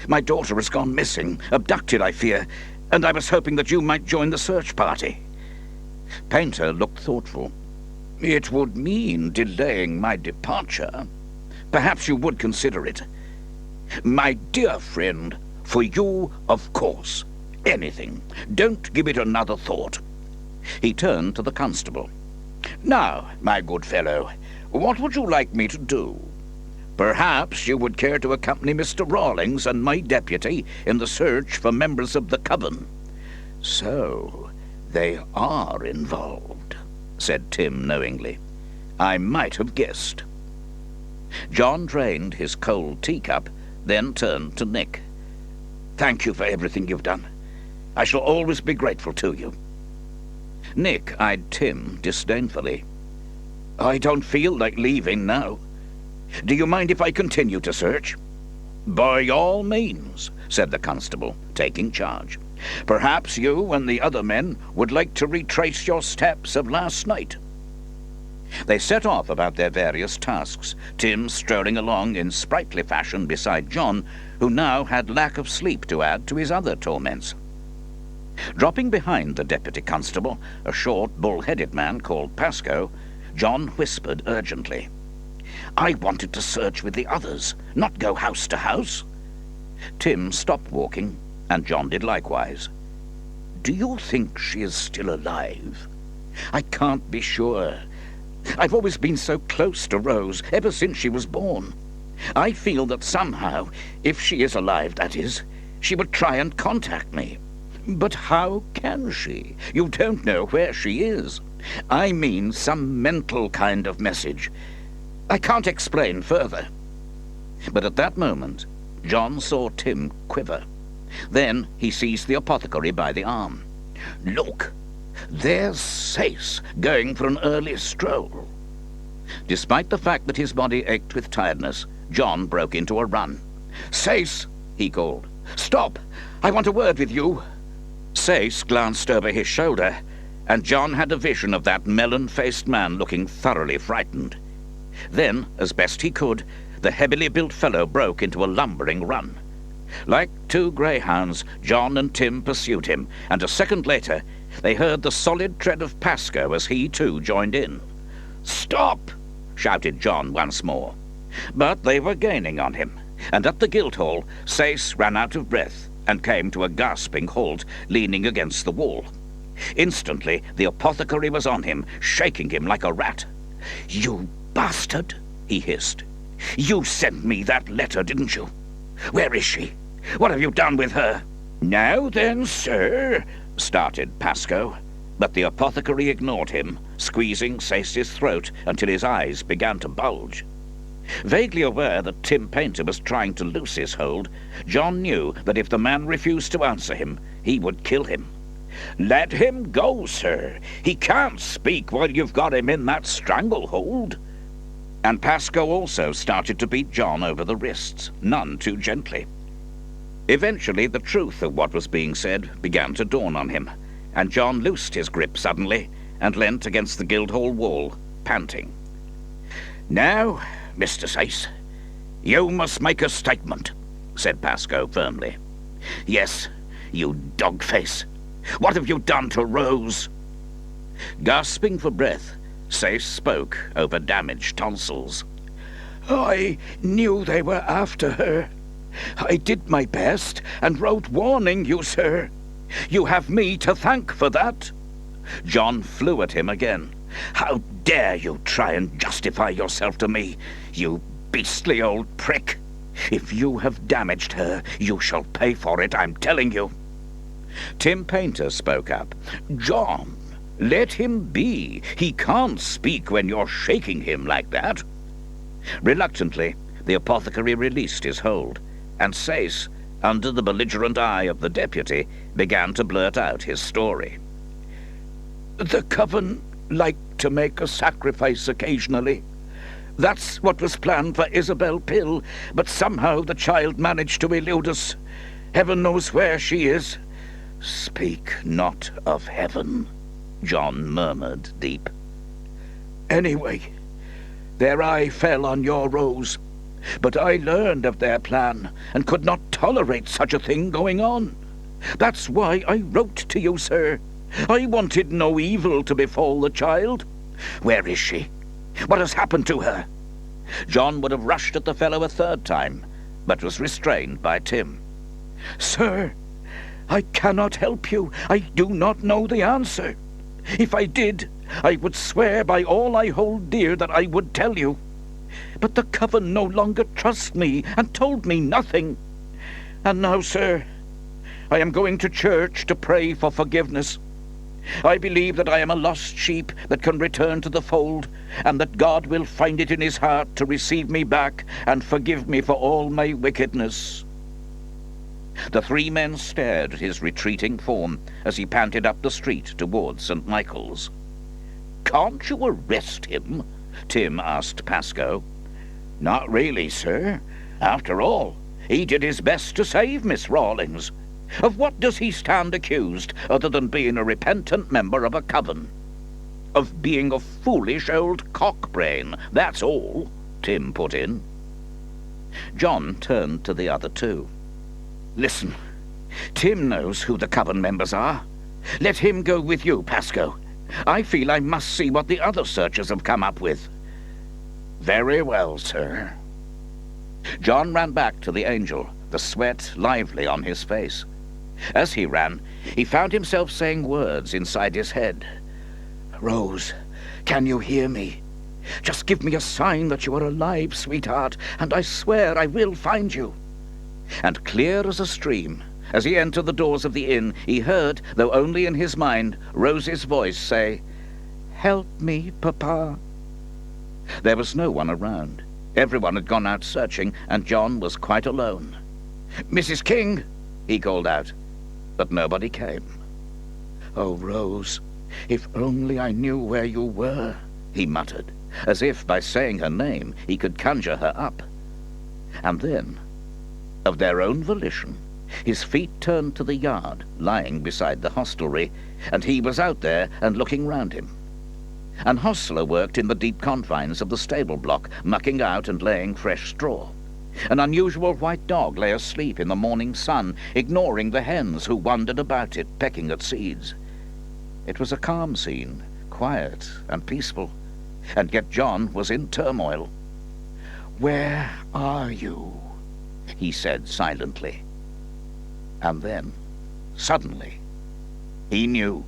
My daughter has gone missing, abducted, I fear, and I was hoping that you might join the search party." Painter looked thoughtful. "It would mean delaying my departure. Perhaps you would consider it." "My dear friend, for you, of course. Anything. Don't give it another thought." He turned to the constable. "Now, my good fellow, what would you like me to do? Perhaps you would care to accompany Mr. Rawlings and my deputy in the search for members of the coven." "So they are involved," said Tim knowingly. "I might have guessed." John drained his cold teacup, then turned to Nick. "Thank you for everything you've done. I shall always be grateful to you." Nick eyed Tim disdainfully. "I don't feel like leaving now. Do you mind if I continue to search?" "By all means," said the constable, taking charge. "Perhaps you and the other men would like to retrace your steps of last night." They set off about their various tasks, Tim strolling along in sprightly fashion beside John, who now had lack of sleep to add to his other torments. Dropping behind the deputy constable, a short, bull-headed man called Pascoe, John whispered urgently, "I wanted to search with the others, not go house to house." Tim stopped walking, and John did likewise. "Do you think she is still alive?" "I can't be sure. I've always been so close to Rose, ever since she was born. I feel that somehow, if she is alive, that is, she would try and contact me." "But how can she? You don't know where she is." "I mean some mental kind of message. I can't explain further." But at that moment, John saw Tim quiver. Then he seized the apothecary by the arm. "Look, there's Sace going for an early stroll." Despite the fact that his body ached with tiredness, John broke into a run. "Sace," he called, "stop! I want a word with you." Sace glanced over his shoulder, and John had a vision of that melon-faced man looking thoroughly frightened. Then, as best he could, the heavily built fellow broke into a lumbering run. Like two greyhounds, John and Tim pursued him, and a second later they heard the solid tread of Pascoe as he too joined in. "Stop!" shouted John once more. But they were gaining on him, and at the Guildhall, Sace ran out of breath and came to a gasping halt, leaning against the wall. Instantly the apothecary was on him, shaking him like a rat. "You bastard!" he hissed. "You sent me that letter, didn't you? Where is she? What have you done with her?" "Now then, sir," started Pascoe, but the apothecary ignored him, squeezing Sace's throat until his eyes began to bulge. Vaguely aware that Tim Painter was trying to loose his hold, John knew that if the man refused to answer him, he would kill him. "Let him go, sir. He can't speak while you've got him in that stranglehold." And Pascoe also started to beat John over the wrists, none too gently. Eventually the truth of what was being said began to dawn on him, and John loosed his grip suddenly and leant against the Guildhall wall, panting. "Now, Mr. Sace, you must make a statement," said Pascoe firmly. "Yes, you dog-face. What have you done to Rose?" Gasping for breath, Sayce spoke over damaged tonsils. I knew they were after her. I did my best and wrote warning you, sir. You have me to thank for that. John flew at him again. How dare you try and justify yourself to me, you beastly old prick? If you have damaged her, you shall pay for it, I'm telling you. Tim Painter spoke up. John, let him be. He can't speak when you're shaking him like that. Reluctantly, the apothecary released his hold, and Sayce, under the belligerent eye of the deputy, began to blurt out his story. The coven like to make a sacrifice occasionally. That's what was planned for Isabel Pill, but somehow the child managed to elude us. Heaven knows where she is. Speak not of heaven, John murmured deep. Anyway, their eye fell on your Rose, but I learned of their plan and could not tolerate such a thing going on. That's why I wrote to you, sir. I wanted no evil to befall the child. Where is she? What has happened to her? John would have rushed at the fellow a third time, but was restrained by Tim. Sir, I cannot help you. I do not know the answer. If I did, I would swear by all I hold dear that I would tell you. But the coven no longer trust me and told me nothing. And now, sir, I am going to church to pray for forgiveness. I believe that I am a lost sheep that can return to the fold, and that God will find it in his heart to receive me back and forgive me for all my wickedness. The three men stared at his retreating form as he panted up the street towards St. Michael's. "Can't you arrest him?" Tim asked Pascoe. "Not really, sir. After all, he did his best to save Miss Rawlings. Of what does he stand accused, other than being a repentant member of a coven? Of being a foolish old cockbrain, that's all," Tim put in. John turned to the other two. "Listen, Tim knows who the coven members are. Let him go with you, Pascoe. I feel I must see what the other searchers have come up with." "Very well, sir." John ran back to the angel, the sweat lively on his face. As he ran, he found himself saying words inside his head. "Rose, can you hear me? Just give me a sign that you are alive, sweetheart, and I swear I will find you." And clear as a stream, as he entered the doors of the inn, he heard, though only in his mind, Rose's voice say, "Help me, Papa." There was no one around. Everyone had gone out searching, and John was quite alone. "Mrs. King," he called out, but nobody came. "Oh, Rose, if only I knew where you were," he muttered, as if by saying her name he could conjure her up. And then, of their own volition, his feet turned to the yard lying beside the hostelry, and he was out there and looking round him. An hostler worked in the deep confines of the stable block, mucking out and laying fresh straw. An unusual white dog lay asleep in the morning sun, ignoring the hens who wandered about it, pecking at seeds. It was a calm scene, quiet and peaceful, and yet John was in turmoil. "Where are you?" he said silently. And then, suddenly, he knew.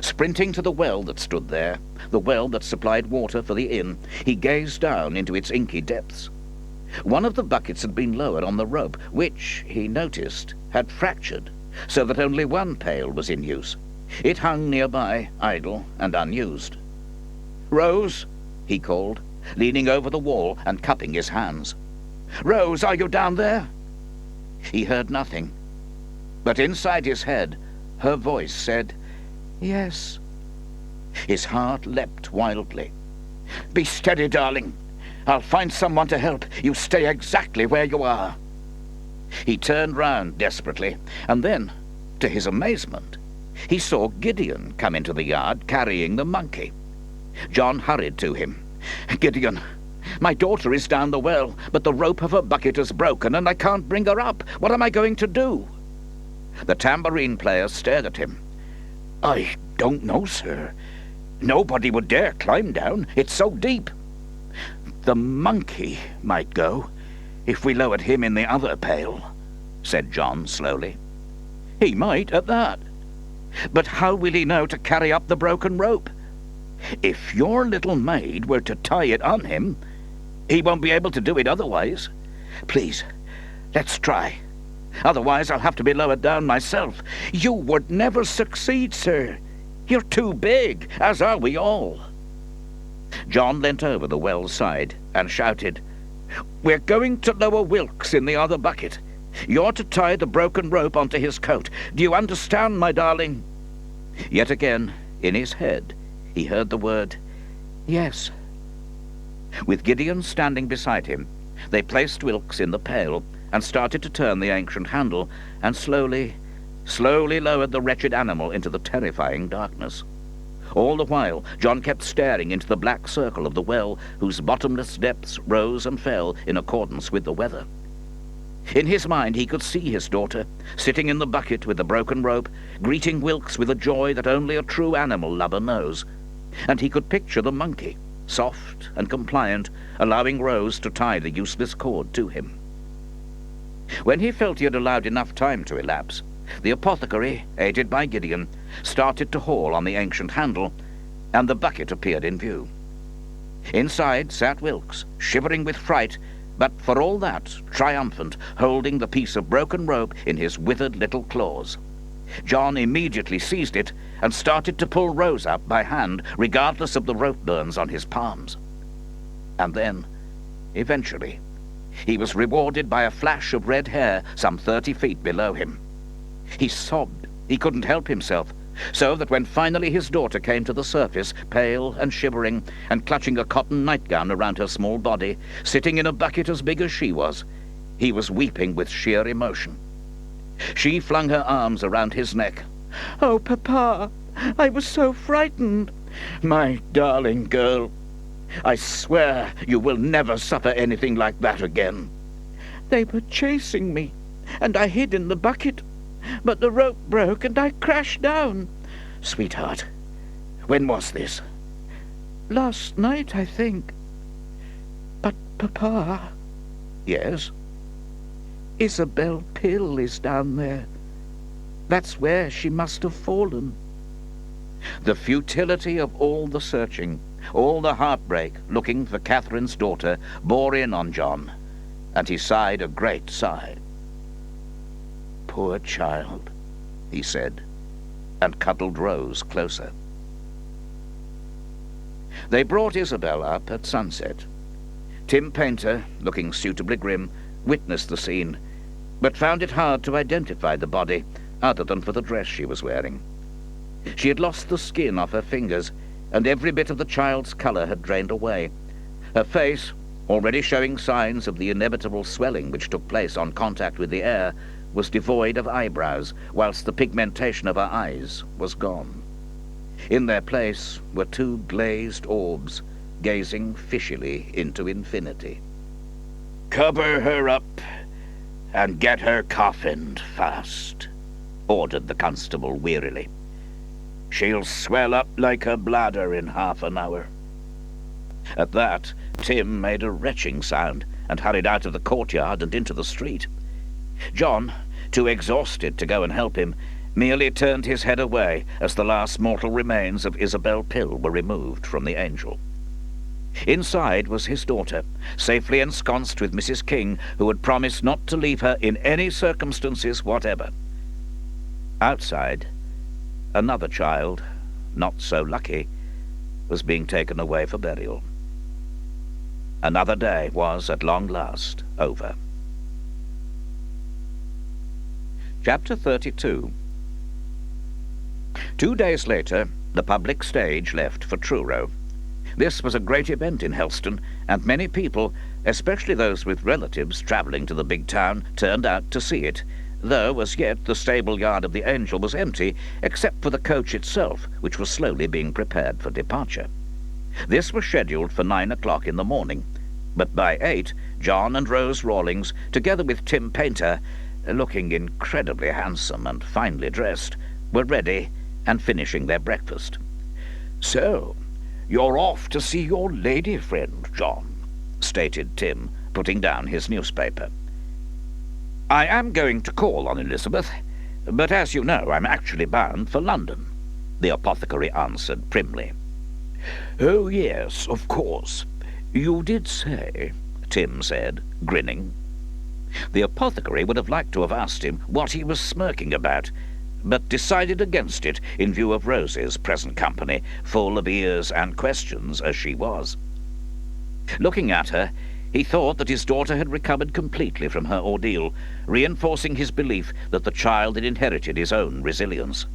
Sprinting to the well that stood there, the well that supplied water for the inn, he gazed down into its inky depths. One of the buckets had been lowered on the rope, which, he noticed, had fractured, so that only one pail was in use. It hung nearby, idle and unused. "Rose," he called, leaning over the wall and cupping his hands. "Rose, are you down there?" He heard nothing, but inside his head, her voice said, "Yes." His heart leapt wildly. "Be steady, darling. I'll find someone to help. You stay exactly where you are." He turned round desperately, and then, to his amazement, he saw Gideon come into the yard carrying the monkey. John hurried to him. "Gideon, my daughter is down the well, but the rope of her bucket is broken, and I can't bring her up. What am I going to do?" The tambourine player stared at him. "I don't know, sir. Nobody would dare climb down. It's so deep. The monkey might go, if we lowered him in the other pail, said John slowly. He might, at that. But how will he know to carry up the broken rope? If your little maid were to tie it on him, he won't be able to do it otherwise. Please, let's try. Otherwise I'll have to be lowered down myself. You would never succeed, sir. You're too big, as are we all. John leant over the well's side and shouted, We're going to lower Wilkes in the other bucket. You're to tie the broken rope onto his coat. Do you understand, my darling? Yet again, in his head, he heard the word, yes. With Gideon standing beside him, they placed Wilkes in the pail and started to turn the ancient handle and slowly lowered the wretched animal into the terrifying darkness. All the while, John kept staring into the black circle of the well, whose bottomless depths rose and fell in accordance with the weather. In his mind he could see his daughter, sitting in the bucket with the broken rope, greeting Wilkes with a joy that only a true animal lover knows. And he could picture the monkey, soft and compliant, allowing Rose to tie the useless cord to him. When he felt he had allowed enough time to elapse, the apothecary, aided by Gideon, started to haul on the ancient handle, and the bucket appeared in view. Inside sat Wilkes, shivering with fright, but for all that triumphant, holding the piece of broken rope in his withered little claws. John immediately seized it and started to pull Rose up by hand, regardless of the rope burns on his palms. And then, eventually, he was rewarded by a flash of red hair some 30 feet below him. He sobbed. He couldn't help himself, so that when finally his daughter came to the surface, pale and shivering, and clutching a cotton nightgown around her small body, sitting in a bucket as big as she was, he was weeping with sheer emotion. She flung her arms around his neck. Oh, Papa, I was so frightened. My darling girl, I swear you will never suffer anything like that again. They were chasing me, and I hid in the bucket. But the rope broke and I crashed down. Sweetheart, when was this? Last night, I think. But, Papa... Yes? Isabel Pill is down there. That's where she must have fallen. The futility of all the searching, all the heartbreak looking for Catherine's daughter, bore in on John, and he sighed a great sigh. Poor child, he said, and cuddled Rose closer. They brought Isabel up at sunset. Tim Painter, looking suitably grim, witnessed the scene, but found it hard to identify the body other than for the dress she was wearing. She had lost the skin off her fingers, and every bit of the child's colour had drained away. Her face, already showing signs of the inevitable swelling which took place on contact with the air, was devoid of eyebrows, whilst the pigmentation of her eyes was gone. In their place were two glazed orbs, gazing fishily into infinity. Cover her up and get her coffined fast, ordered the constable wearily. She'll swell up like her bladder in half an hour. At that, Tim made a retching sound and hurried out of the courtyard and into the street. John, too exhausted to go and help him, merely turned his head away as the last mortal remains of Isabel Pill were removed from the angel. Inside was his daughter, safely ensconced with Mrs. King, who had promised not to leave her in any circumstances whatever. Outside, another child, not so lucky, was being taken away for burial. Another day was, at long last, over. Chapter 32. 2 days later, the public stage left for Truro. This was a great event in Helstone, and many people, especially those with relatives travelling to the big town, turned out to see it, though as yet the stable yard of the Angel was empty, except for the coach itself, which was slowly being prepared for departure. This was scheduled for 9 o'clock in the morning, but by 8, John and Rose Rawlings, together with Tim Painter, looking incredibly handsome and finely dressed, were ready, and finishing their breakfast. "So, you're off to see your lady friend, John," stated Tim, putting down his newspaper. "I am going to call on Elizabeth, but as you know, I'm actually bound for London," the apothecary answered primly. "Oh, yes, of course. You did say," Tim said, grinning. The apothecary would have liked to have asked him what he was smirking about, but decided against it in view of Rose's present company, full of ears and questions as she was. Looking at her, he thought that his daughter had recovered completely from her ordeal, reinforcing his belief that the child had inherited his own resilience.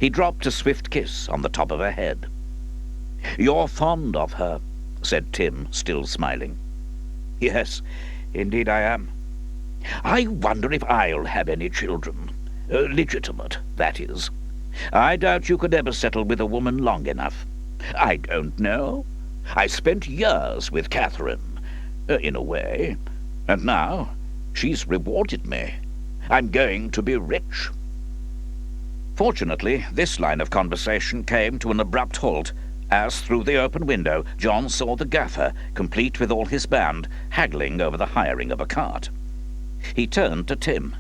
He dropped a swift kiss on the top of her head. "You're fond of her," said Tim, still smiling. "Yes, indeed I am. I wonder if I'll have any children. Legitimate, that is. I doubt you could ever settle with a woman long enough. I don't know. I spent years with Catherine, in a way, and now she's rewarded me. I'm going to be rich." Fortunately, this line of conversation came to an abrupt halt as, through the open window, John saw the gaffer, complete with all his band, haggling over the hiring of a cart. He turned to Tim.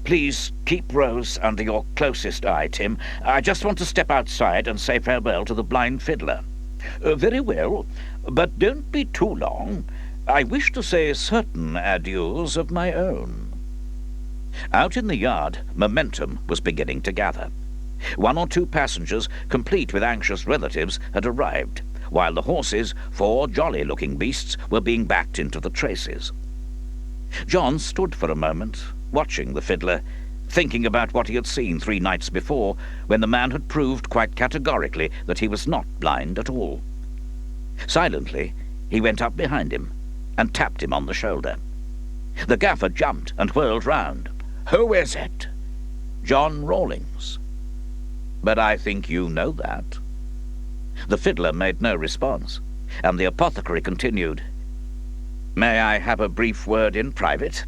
"Please keep Rose under your closest eye, Tim. I just want to step outside and say farewell to the blind fiddler." "Very well, but don't be too long. I wish to say certain adieus of my own." Out in the yard, momentum was beginning to gather. 1 or 2 passengers, complete with anxious relatives, had arrived, while the horses, 4 jolly-looking beasts, were being backed into the traces. John stood for a moment, watching the fiddler, thinking about what he had seen 3 nights before, when the man had proved quite categorically that he was not blind at all. Silently, he went up behind him and tapped him on the shoulder. The gaffer jumped and whirled round. "Who is it?" "John Rawlings." "But I think you know that." The fiddler made no response, and the apothecary continued, "May I have a brief word in private?"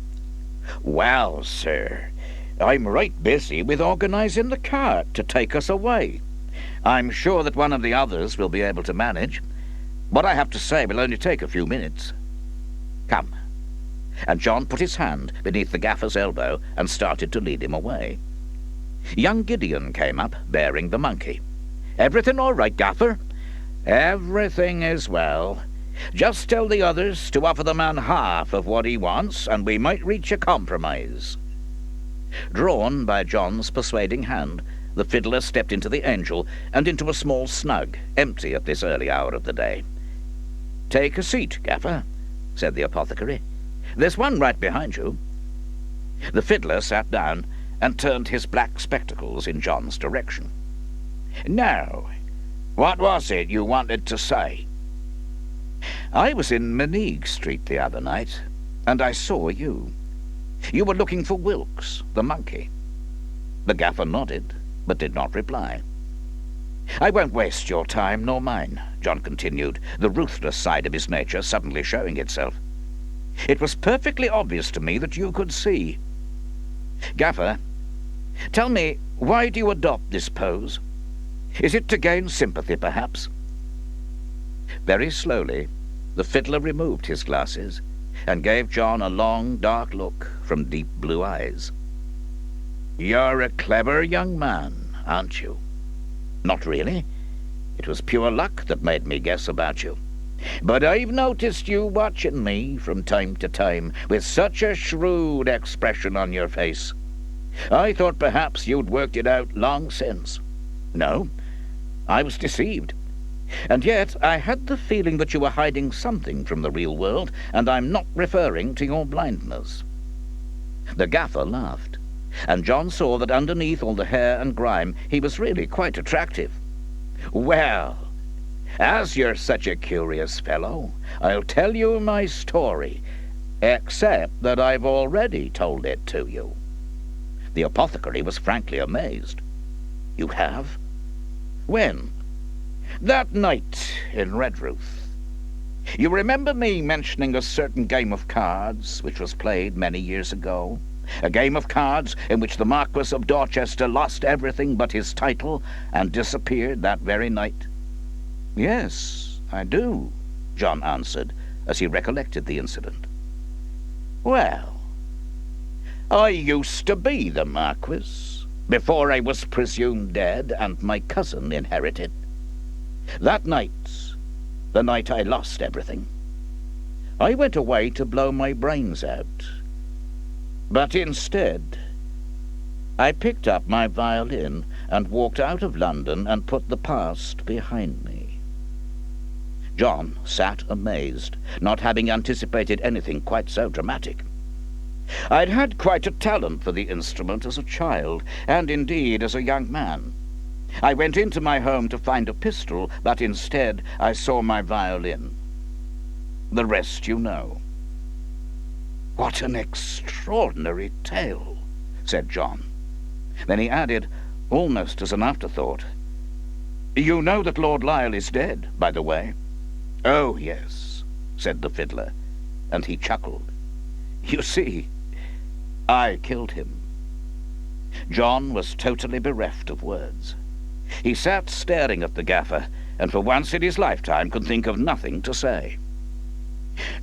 "Well, sir, I'm right busy with organizing the cart to take us away. I'm sure that one of the others will be able to manage. What I have to say will only take a few minutes. Come." And John put his hand beneath the gaffer's elbow and started to lead him away. Young Gideon came up, bearing the monkey. "Everything all right, gaffer?" "Everything is well. Just tell the others to offer the man half of what he wants, and we might reach a compromise." Drawn by John's persuading hand, the fiddler stepped into the Angel and into a small snug, empty at this early hour of the day. "Take a seat, gaffer," said the apothecary. "There's one right behind you." The fiddler sat down and turned his black spectacles in John's direction. "Now, what was it you wanted to say?" "I was in Meneague Street the other night, and I saw you. You were looking for Wilkes, the monkey." The gaffer nodded, but did not reply. "I won't waste your time nor mine," John continued, the ruthless side of his nature suddenly showing itself. "It was perfectly obvious to me that you could see. Gaffer, tell me, why do you adopt this pose? Is it to gain sympathy, perhaps?" Very slowly, the fiddler removed his glasses and gave John a long, dark look from deep blue eyes. "You're a clever young man, aren't you?" "Not really. It was pure luck that made me guess about you. But I've noticed you watching me from time to time with such a shrewd expression on your face. I thought perhaps you'd worked it out long since. No, I was deceived. And yet I had the feeling that you were hiding something from the real world, and I'm not referring to your blindness." The gaffer laughed, and John saw that underneath all the hair and grime he was really quite attractive. "Well, as you're such a curious fellow, I'll tell you my story, except that I've already told it to you." The apothecary was frankly amazed. "You have? When?" "That night in Redruth. You remember me mentioning a certain game of cards which was played many years ago? A game of cards in which the Marquis of Dorchester lost everything but his title and disappeared that very night." "Yes, I do," John answered, as he recollected the incident. "Well, I used to be the Marquis, before I was presumed dead and my cousin inherited. That night, the night I lost everything, I went away to blow my brains out. But instead, I picked up my violin and walked out of London and put the past behind me." John sat amazed, not having anticipated anything quite so dramatic. "I'd had quite a talent for the instrument as a child, and indeed as a young man. I went into my home to find a pistol, but instead I saw my violin. The rest you know." "What an extraordinary tale," said John. Then he added, almost as an afterthought, "You know that Lord Lisle is dead, by the way?" "Oh, yes," said the fiddler, and he chuckled. "You see, I killed him." John was totally bereft of words. He sat staring at the gaffer, and for once in his lifetime could think of nothing to say.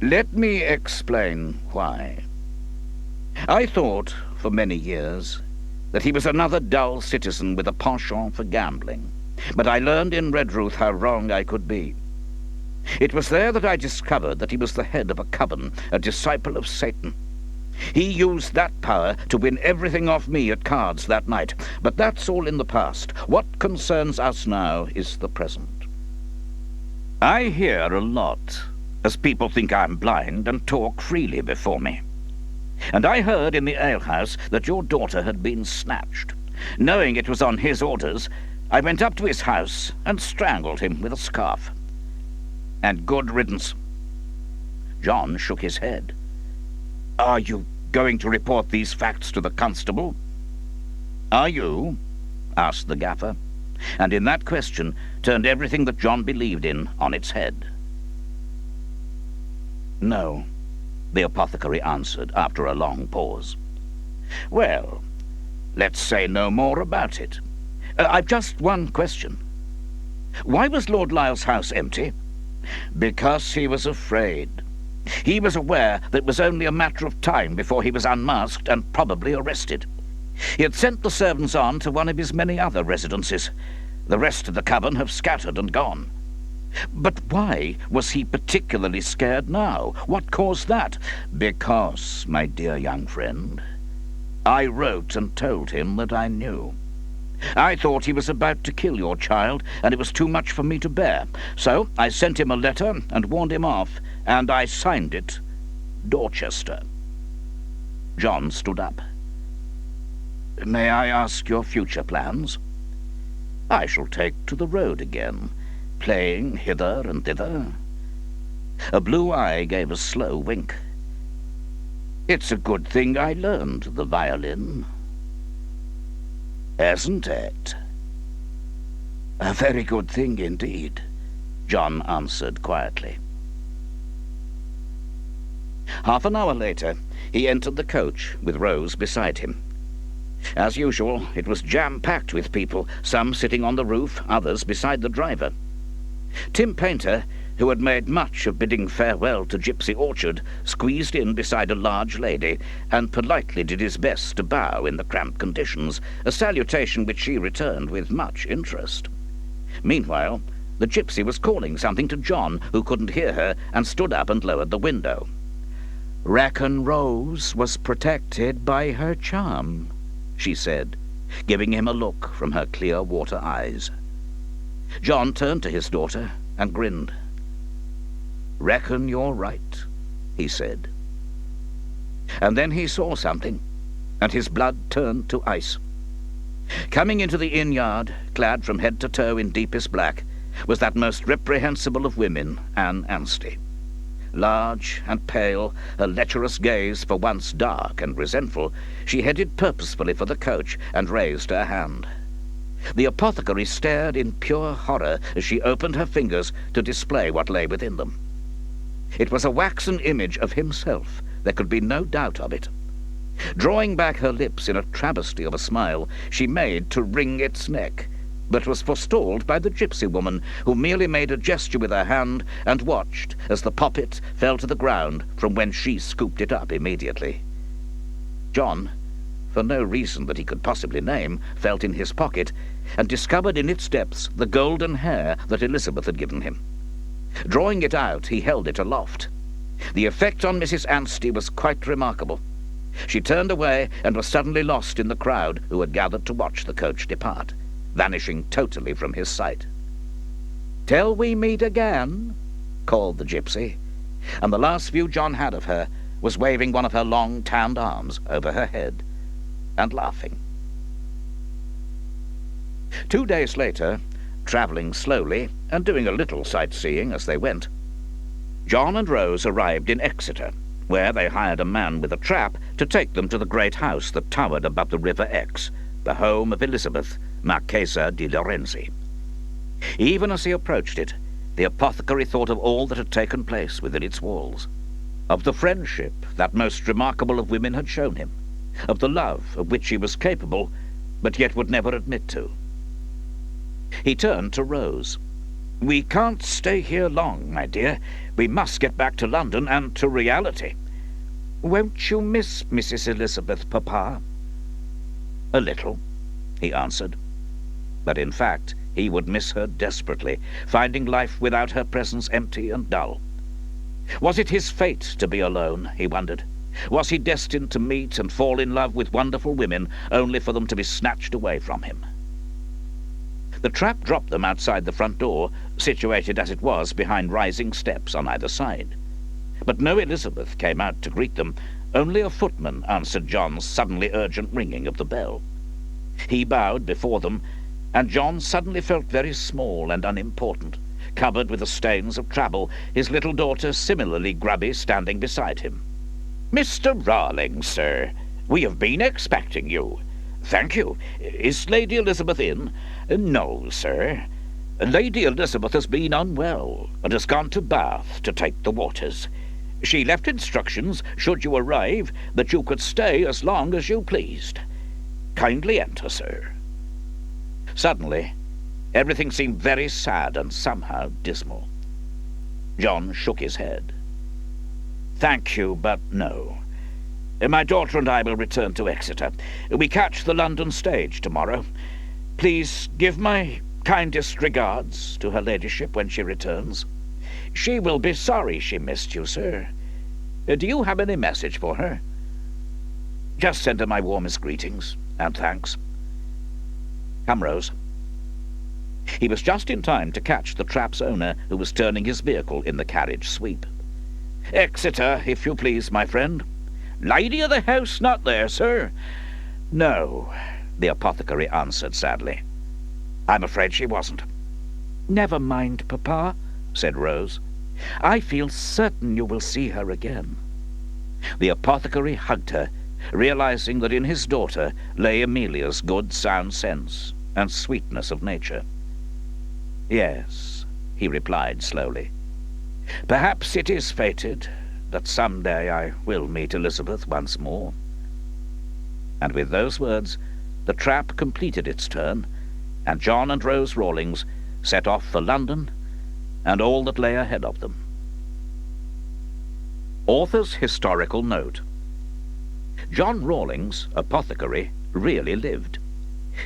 "Let me explain why. I thought, for many years, that he was another dull citizen with a penchant for gambling, but I learned in Redruth how wrong I could be. It was there that I discovered that he was the head of a coven, a disciple of Satan. He used that power to win everything off me at cards that night, but that's all in the past. What concerns us now is the present. I hear a lot, as people think I'm blind and talk freely before me. And I heard in the alehouse that your daughter had been snatched. Knowing it was on his orders, I went up to his house and strangled him with a scarf. And good riddance." John shook his head. "Are you going to report these facts to the constable?" "Are you?" asked the gaffer, and in that question turned everything that John believed in on its head. "No," the apothecary answered after a long pause. "Well, let's say no more about it. I've just one question. Why was Lord Lisle's house empty?" "Because he was afraid. He was aware that it was only a matter of time before he was unmasked and probably arrested. He had sent the servants on to one of his many other residences. The rest of the coven have scattered and gone." "But why was he particularly scared now? What caused that?" "Because, my dear young friend, I wrote and told him that I knew. I thought he was about to kill your child, and it was too much for me to bear. So I sent him a letter and warned him off, and I signed it Dorchester." John stood up. "May I ask your future plans?" "I shall take to the road again, playing hither and thither." A blue eye gave a slow wink. "It's a good thing I learned the violin." "Isn't it?" "A very good thing indeed," John answered quietly. Half an hour later, he entered the coach with Rose beside him. As usual, it was jam-packed with people, some sitting on the roof, others beside the driver. Tim Painter, who had made much of bidding farewell to Gypsy Orchard, squeezed in beside a large lady and politely did his best to bow in the cramped conditions, a salutation which she returned with much interest. Meanwhile, the gypsy was calling something to John, who couldn't hear her, and stood up and lowered the window. "Reckon Rose was protected by her charm," she said, giving him a look from her clear water eyes. John turned to his daughter and grinned. "Reckon you're right," he said. And then he saw something, and his blood turned to ice. Coming into the inn-yard, clad from head to toe in deepest black, was that most reprehensible of women, Anne Anstey. Large and pale, her lecherous gaze for once dark and resentful, she headed purposefully for the coach and raised her hand. The apothecary stared in pure horror as she opened her fingers to display what lay within them. It was a waxen image of himself. There could be no doubt of it. Drawing back her lips in a travesty of a smile, she made to wring its neck, but was forestalled by the gypsy woman, who merely made a gesture with her hand and watched as the poppet fell to the ground, from whence she scooped it up immediately. John, for no reason that he could possibly name, felt in his pocket and discovered in its depths the golden hair that Elizabeth had given him. Drawing it out, he held it aloft. The effect on Mrs. Anstey was quite remarkable. She turned away and was suddenly lost in the crowd who had gathered to watch the coach depart, vanishing totally from his sight. "Till we meet again," called the gypsy, and the last view John had of her was waving one of her long tanned arms over her head and laughing. 2 days later, travelling slowly and doing a little sightseeing as they went, John and Rose arrived in Exeter, where they hired a man with a trap to take them to the great house that towered above the River Exe, the home of Elizabeth, Marchesa di Lorenzi. Even as he approached it, the apothecary thought of all that had taken place within its walls, of the friendship that most remarkable of women had shown him, of the love of which he was capable, but yet would never admit to. He turned to Rose. "We can't stay here long, my dear. We must get back to London and to reality. Won't you miss Mrs. Elizabeth, Papa?" "A little," he answered. But in fact, he would miss her desperately, finding life without her presence empty and dull. Was it his fate to be alone, he wondered? Was he destined to meet and fall in love with wonderful women, only for them to be snatched away from him? The trap dropped them outside the front door, situated as it was behind rising steps on either side. But no Elizabeth came out to greet them. Only a footman answered John's suddenly urgent ringing of the bell. He bowed before them, and John suddenly felt very small and unimportant, covered with the stains of travel, his little daughter similarly grubby standing beside him. "Mr. Rawlings, sir. We have been expecting you." "Thank you. Is Lady Elizabeth in?" "No, sir. Lady Elizabeth has been unwell, and has gone to Bath to take the waters. She left instructions, should you arrive, that you could stay as long as you pleased. Kindly enter, sir." Suddenly, everything seemed very sad and somehow dismal. John shook his head. "Thank you, but no. My daughter and I will return to Exeter. We catch the London stage tomorrow. Please give my kindest regards to her ladyship when she returns. She will be sorry she missed you, sir. Do you have any message for her?" "Just send her my warmest greetings and thanks. Come, Rose." He was just in time to catch the trap's owner, who was turning his vehicle in the carriage sweep. "Exeter, if you please, my friend." "Lady of the house not there, sir?" "No," the apothecary answered sadly. "I'm afraid she wasn't." "Never mind, Papa," said Rose. "I feel certain you will see her again." The apothecary hugged her, realizing that in his daughter lay Amelia's good sound sense and sweetness of nature. "Yes," he replied slowly. "Perhaps it is fated that some day I will meet Elizabeth once more." And with those words, the trap completed its turn, and John and Rose Rawlings set off for London and all that lay ahead of them. Author's historical note. John Rawlings, apothecary, really lived.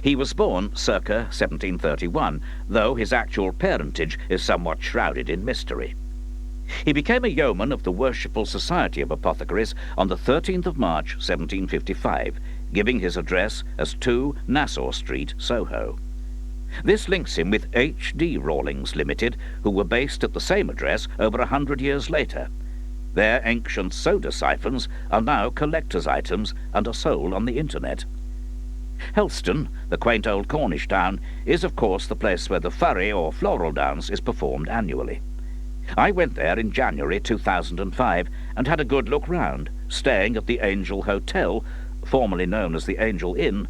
He was born circa 1731, though his actual parentage is somewhat shrouded in mystery. He became a yeoman of the Worshipful Society of Apothecaries on the 13th of March, 1755, giving his address as 2 Nassau Street, Soho. This links him with H.D. Rawlings Limited, who were based at the same address over 100 years later. Their ancient soda siphons are now collector's items and are sold on the internet. Helstone, the quaint old Cornish town, is of course the place where the Furry or Floral Dance is performed annually. I went there in January 2005 and had a good look round, staying at the Angel Hotel, formerly known as the Angel Inn,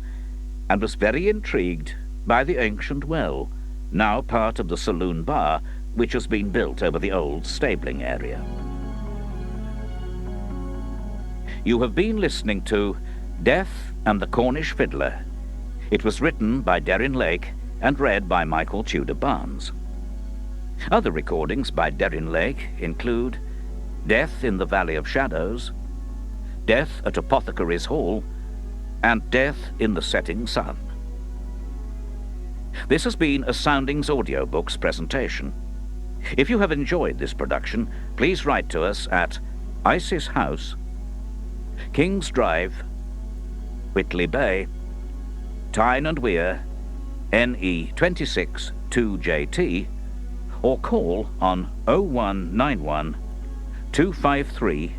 and was very intrigued by the ancient well, now part of the saloon bar, which has been built over the old stabling area. You have been listening to Death and the Cornish Fiddler. It was written by Deryn Lake and read by Michael Tudor Barnes. Other recordings by Deryn Lake include Death in the Valley of Shadows, Death at Apothecary's Hall, and Death in the Setting Sun. This has been a Soundings Audiobooks presentation. If you have enjoyed this production, please write to us at Isis House, King's Drive, Whitley Bay, Tyne and Wear, NE 26 2JT, or call on 0191 253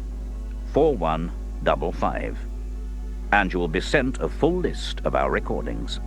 4155, and you will be sent a full list of our recordings.